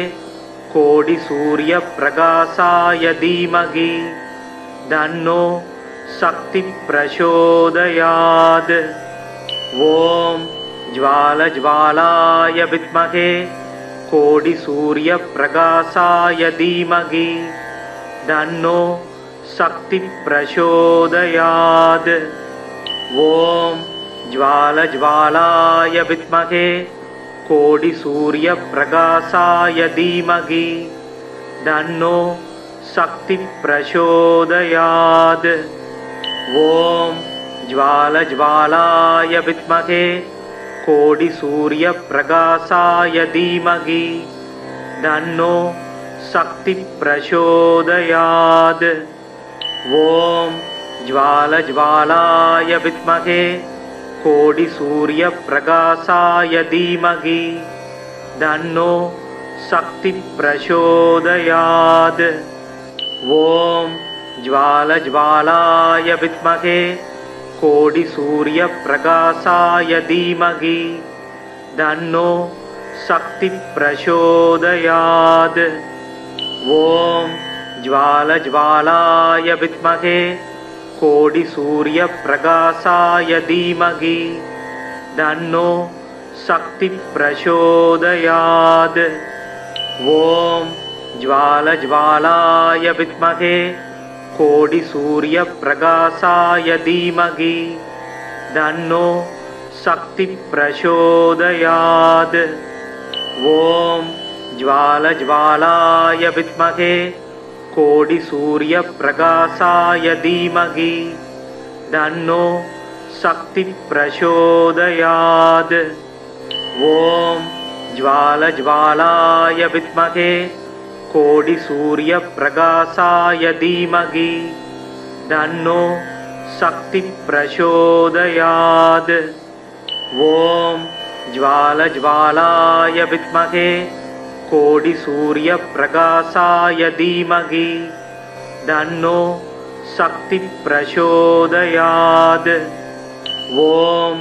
कोटिसूर्यप्रकाशाय धीमहि तन्नो शक्तिः प्रचोदयात्। ॐ ज्वालज्वालाय विद्महे कोटिसूर्यप्रकाशाय धीमहि तन्नो शक्तिः प्रचोदयात्। ॐ ज्वालज्वालाय विद्महे कोटिसूर्यप्रकाशाय धीमहि तन्नो शक्तिः प्रचोदयात्। ॐ ज्वालज्वालाय विद्महे कोटिसूर्यप्रकाशाय धीमहि तन्नो शक्तिः प्रचोदयात्। ॐ ज्वालज्वालाय विद्महे कोटिसूर्यप्रकाशाय धीमहि तन्नो शक्तिः प्रचोदयात्। ॐ ज्वालज्वालाय विद्महे कोटिसूर्यप्रकाशाय धीमहि तन्नो शक्तिः प्रचोदयात्। ॐ ज्वालज्वालाय विद्महे कोटिसूर्यप्रकाशाय धीमहि तन्नो शक्तिः प्रचोदयात्। ॐ ज्वालज्वालाय विद्महे कोटिसूर्यप्रकाशाय धीमहि तन्नो शक्तिः प्रचोदयात्। ॐ ज्वालज्वालाय विद्महे कोटिसूर्यप्रकाशाय धीमहि तन्नो शक्तिः प्रचोदयात्। ॐ ज्वालज्वालाय विद्महे कोटिसूर्यप्रकाशाय धीमहि तन्नो शक्तिः प्रचोदयात्। ॐ ज्वालज्वालाय विद्महे कोटिसूर्यप्रकाशाय धीमहि तन्नो शक्तिः प्रचोदयात्। ॐ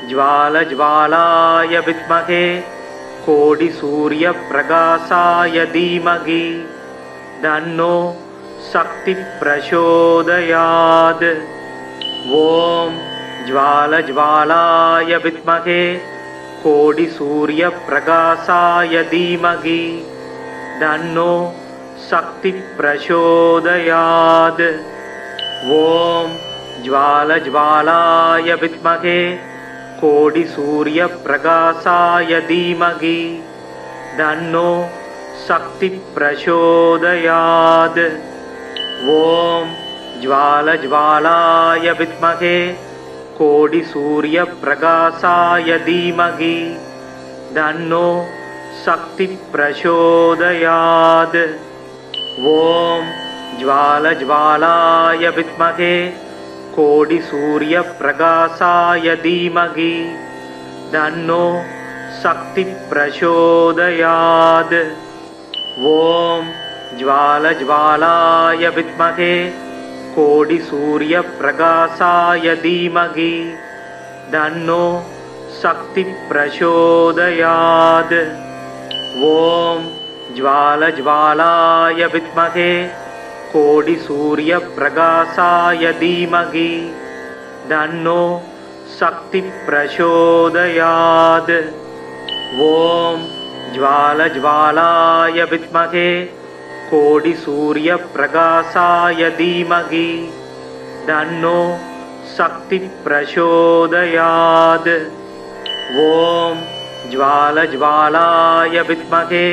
ज्वालज्वालाय विद्महे कोटिसूर्यप्रकाशाय धीमहि तन्नो शक्तिः प्रचोदयात्। ॐ ज्वालज्वालाय विद्महे कोटिसूर्यप्रकाशाय धीमहि तन्नो शक्तिः प्रचोदयात्। ॐ ज्वालज्वालाय विद्महे कोटिसूर्यप्रकाशाय धीमहि तन्नो शक्तिः प्रचोदयात्। ॐ ज्वालज्वालाय विद्महे कोटिसूर्यप्रकाशाय धीमहि तन्नो शक्तिः प्रचोदयात्। ॐ ज्वालज्वालाय विद्महे कोटिसूर्यप्रकाशाय धीमहि तन्नो शक्तिः प्रचोदयात्। ॐ ज्वालज्वालाय विद्महे कोटिसूर्यप्रकाशाय धीमहि तन्नो शक्तिः प्रचोदयात्। ॐ ज्वालज्वालाय विद्महे कोटिसूर्यप्रकाशाय धीमहि तन्नो शक्तिः प्रचोदयात्। ॐ ज्वालज्वालाय विद्महे कोटिसूर्यप्रकाशाय धीमहि तन्नो शक्तिः प्रचोदयात्। ॐ ज्वालज्वालाय विद्महे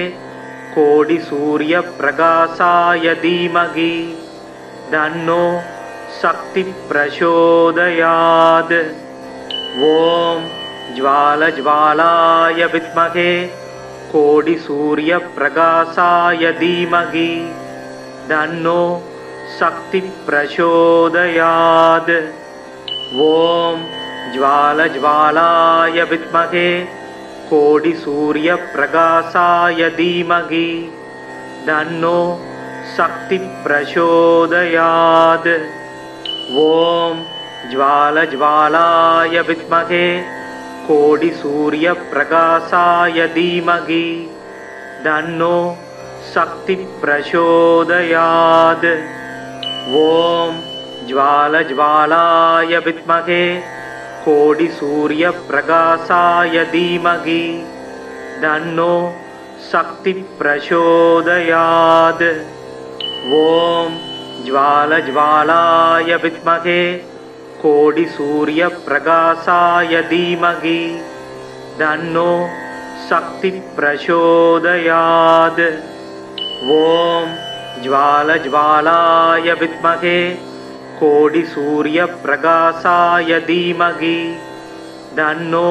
कोटिसूर्यप्रकाशाय धीमहि तन्नो शक्तिः प्रचोदयात्। ॐ ज्वालज्वालाय विद्महे कोटिसूर्यप्रकाशाय धीमहि तन्नो शक्तिः प्रचोदयात्। ॐ ज्वालज्वालाय विद्महे कोटिसूर्यप्रकाशाय धीमहि तन्नो शक्तिः प्रचोदयात्। ॐ ज्वालज्वालाय विद्महे कोटिसूर्यप्रकाशाय धीमहि तन्नो शक्तिः प्रचोदयात्। ॐ ज्वालज्वालाय विद्महे कोटिसूर्यप्रकाशाय धीमहि तन्नो शक्तिः प्रचोदयात्। ॐ ज्वालज्वालाय विद्महे कोटिसूर्यप्रकाशाय धीमहि तन्नो शक्तिः प्रचोदयात्। ॐ ज्वालज्वालाय विद्महे कोटिसूर्यप्रकाशाय धीमहि तन्नो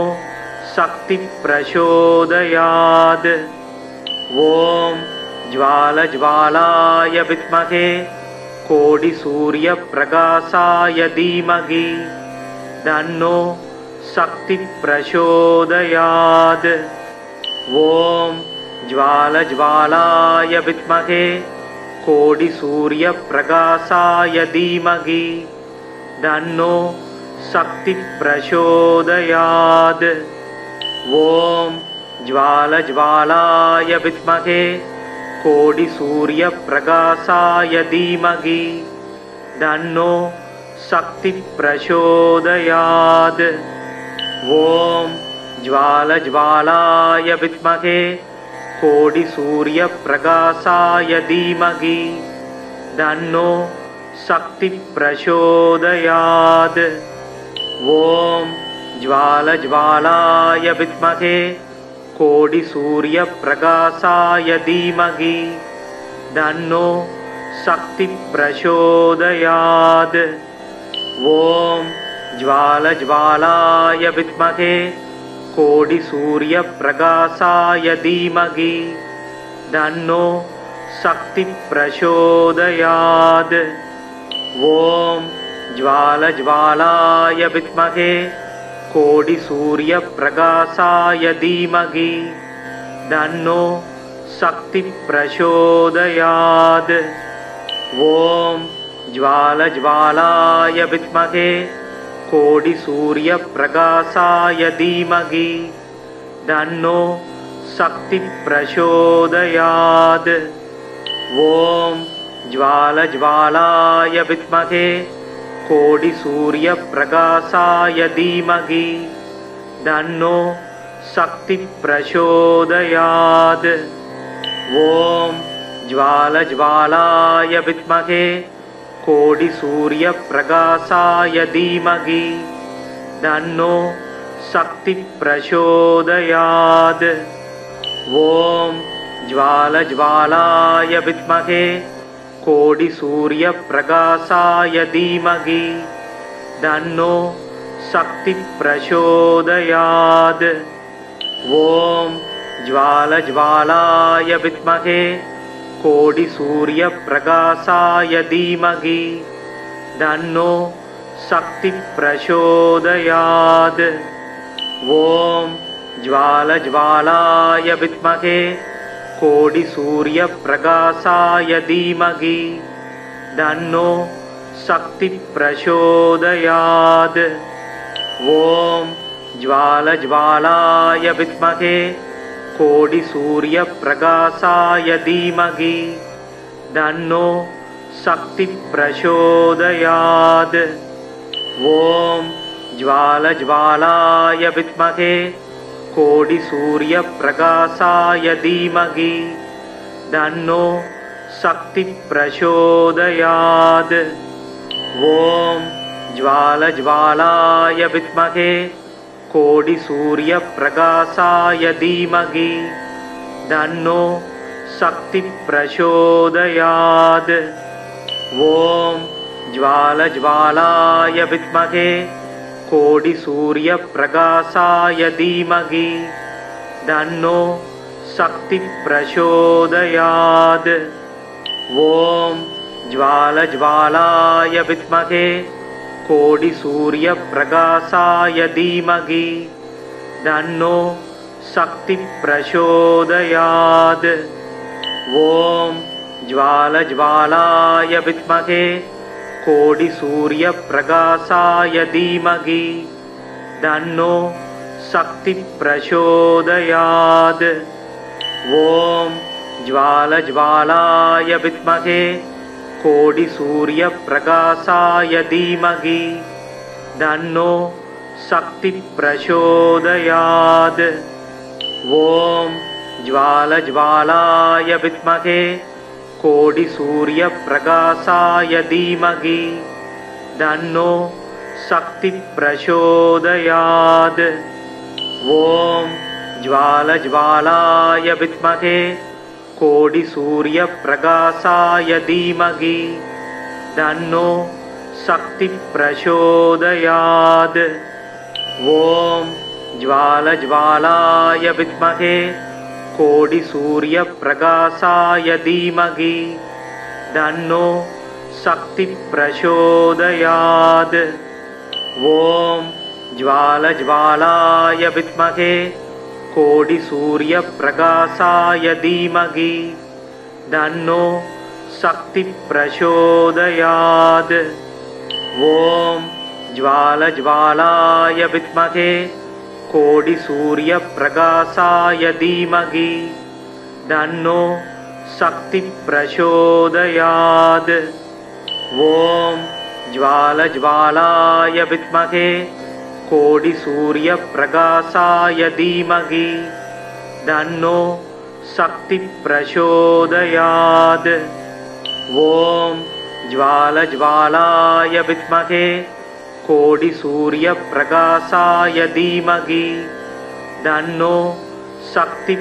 शक्तिः प्रचोदयात्। ॐ ज्वालज्वालाय विद्महे कोटिसूर्यप्रकाशाय धीमहि तन्नो शक्तिः प्रचोदयात्। ॐ ज्वालज्वालाय विद्महे कोटिसूर्यप्रकाशाय धीमहि तन्नो शक्तिः प्रचोदयात्। ॐ ज्वालज्वालाय विद्महे कोटिसूर्यप्रकाशाय धीमहि तन्नो शक्तिः प्रचोदयात्। ॐ ज्वालज्वालाय विद्महे कोटिसूर्यप्रकाशाय धीमहि तन्नो शक्तिः प्रचोदयात्। ॐ ज्वालज्वालाय विद्महे कोटिसूर्यप्रकाशाय धीमहि तन्नो शक्तिः प्रचोदयात्। ॐ ज्वालज्वालाय विद्महे कोटिसूर्यप्रकाशाय धीमहि तन्नो शक्तिः प्रचोदयात्। ॐ ज्वालज्वालाय विद्महे कोटिसूर्यप्रकाशाय धीमहि तन्नो शक्तिः प्रचोदयात्। ॐ ज्वालज्वालाय विद्महे कोटिसूर्यप्रकाशाय धीमहि तन्नो शक्तिः प्रचोदयात्। ॐ ज्वालज्वालाय विद्महे कोटिसूर्यप्रकाशाय धीमहि तन्नो शक्तिः प्रचोदयात्। ॐ ज्वालज्वालाय विद्महे कोटिसूर्यप्रकाशाय धीमहि तन्नो शक्ति प्रचोदयात्। ॐ ज्वालज्वालाय विद्महे कोटिसूर्यप्रकाशाय धीमहि तन्नो शक्ति प्रचोदयात्। ॐ ज्वालज्वालाय विद्महे कोटिसूर्यप्रकाशाय धीमहि तन्नो शक्ति प्रचोदयात्। ॐ ज्वालज्वालाय विद्महे कोटिसूर्यप्रकाशाय धीमहि तन्नो शक्ति प्रचोदयात्। ॐ ज्वालज्वालाय विद्महे कोटिसूर्यप्रकाशाय धीमहि तन्नो शक्ति प्रचोदयात्। ॐ ज्वालज्वालाय विद्महे कोटिसूर्यप्रकाशाय धीमहि तन्नो शक्ति प्रचोदयात्। ॐ ज्वालज्वालाय विद्महे कोटिसूर्यप्रकाशाय धीमहि तन्नो शक्ति प्रचोदयात्। ॐ ज्वालज्वालाय विद्महे कोटिसूर्यप्रकाशाय धीमहि तन्नो शक्ति प्रचोदयात्। ॐ ज्वालज्वालाय विद्महे कोटिसूर्यप्रकाशाय धीमहि तन्नो शक्ति प्रचोदयात्। ॐ ज्वालज्वालाय विद्महे कोटिसूर्यप्रकाशाय धीमहि तन्नो शक्ति प्रचोदयात्। ॐ ज्वालज्वालाय विद्महे कोटिसूर्यप्रकाशाय धीमहि तन्नो शक्ति प्रचोदयात्। ॐ ज्वालज्वालाय विद्महे कोटिसूर्यप्रकाशाय धीमहि तन्नो शक्ति प्रचोदयात्। ॐ ज्वालज्वालाय विद्महे कोटिसूर्यप्रकाशाय धीमहि तन्नो शक्ति प्रचोदयात्। ॐ ज्वालज्वालाय विद्महे कोटिसूर्यप्रकाशाय धीमहि तन्नो शक्ति प्रचोदयात्। ॐ ज्वालज्वालाय विद्महे कोटिसूर्यप्रकाशाय धीमहि तन्नो शक्ति प्रचोदयात्। ॐ ज्वालज्वालाय विद्महे कोटिसूर्यप्रकाशाय धीमहि तन्नो शक्ति प्रचोदयात्। ॐ ज्वालज्वालाय विद्महे कोटिसूर्यप्रकाशाय धीमहि तन्नो शक्ति प्रचोदयात्। ॐ ज्वालज्वालाय विद्महे कोटिसूर्यप्रकाशाय धीमहि तन्नो शक्ति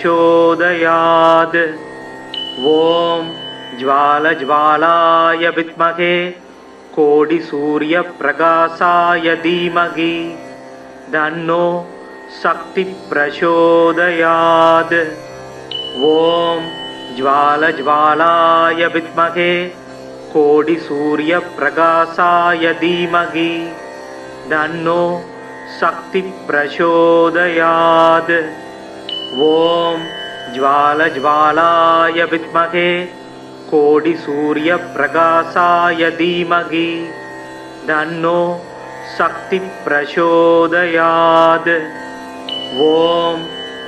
प्रचोदयात्। ॐ ज्वालज्वालाय विद्महे कोटिसूर्यप्रकाशाय धीमहि तन्नो शक्ति प्रचोदयात्। ॐ ज्वालज्वालाय विद्महे कोटिसूर्यप्रकाशाय धीमहि तन्नो शक्ति प्रचोदयात्। ॐ ज्वालज्वालाय विद्महे कोटिसूर्यप्रकाशाय धीमहि तन्नो शक्ति प्रचोदयात्। ॐ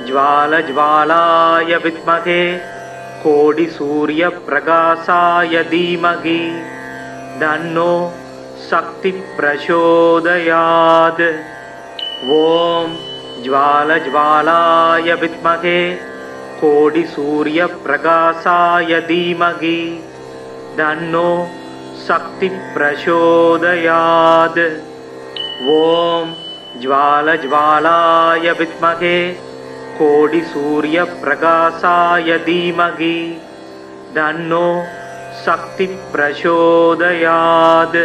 ज्वालज्वालाय विद्महे कोटिसूर्यप्रकाशाय धीमहि तन्नो शक्ति प्रचोदयात्। ॐ ज्वालज्वालाय विद्महे कोटिसूर्यप्रकाशाय धीमहि तन्नो शक्ति प्रचोदयात्। ॐ ज्वालज्वालाय विद्महे कोटिसूर्यप्रकाशाय धीमहि तन्नो शक्तिः प्रचोदयात्।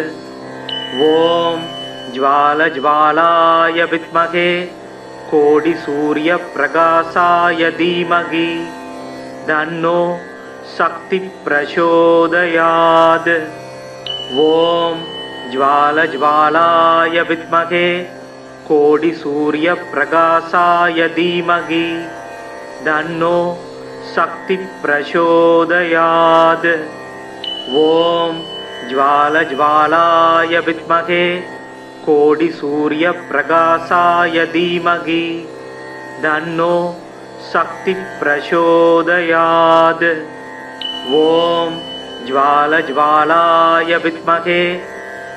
ॐ ज्वालज्वालाय विद्महे कोटिसूर्यप्रकाशाय धीमहि तन्नो शक्तिः प्रचोदयात्। ॐ ज्वालज्वालाय विद्महे कोटिसूर्यप्रकाशाय धीमहि तन्नो शक्तिः प्रचोदयात्। ॐ ज्वालज्वालाय विद्महे कोटिसूर्यप्रकाशाय धीमहि तन्नो शक्तिः प्रचोदयात्। ॐ ज्वालज्वालाय विद्महे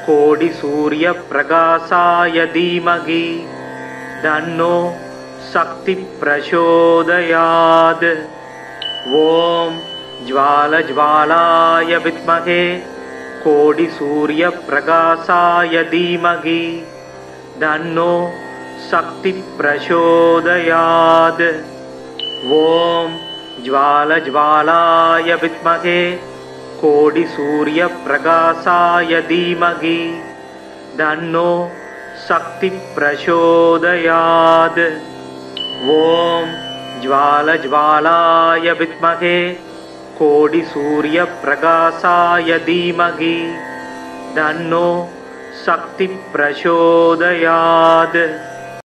कोटिसूर्यप्रकाशाय धीमहि तन्नो शक्तिः प्रचोदयात्। ॐ ज्वालज्वालाय विद्महे कोटिसूर्यप्रकाशाय धीमहि तन्नो शक्तिः प्रचोदयात्। ॐ ज्वालज्वालाय विद्महे कोटिसूर्यप्रकाशाय धीमहि तन्नो शक्तिः प्रचोदयात्। ॐ ज्वालज्वालाय विद्महे कोटिसूर्यप्रकाशाय धीमहि तन्नो शक्तिः प्रचोदयात्।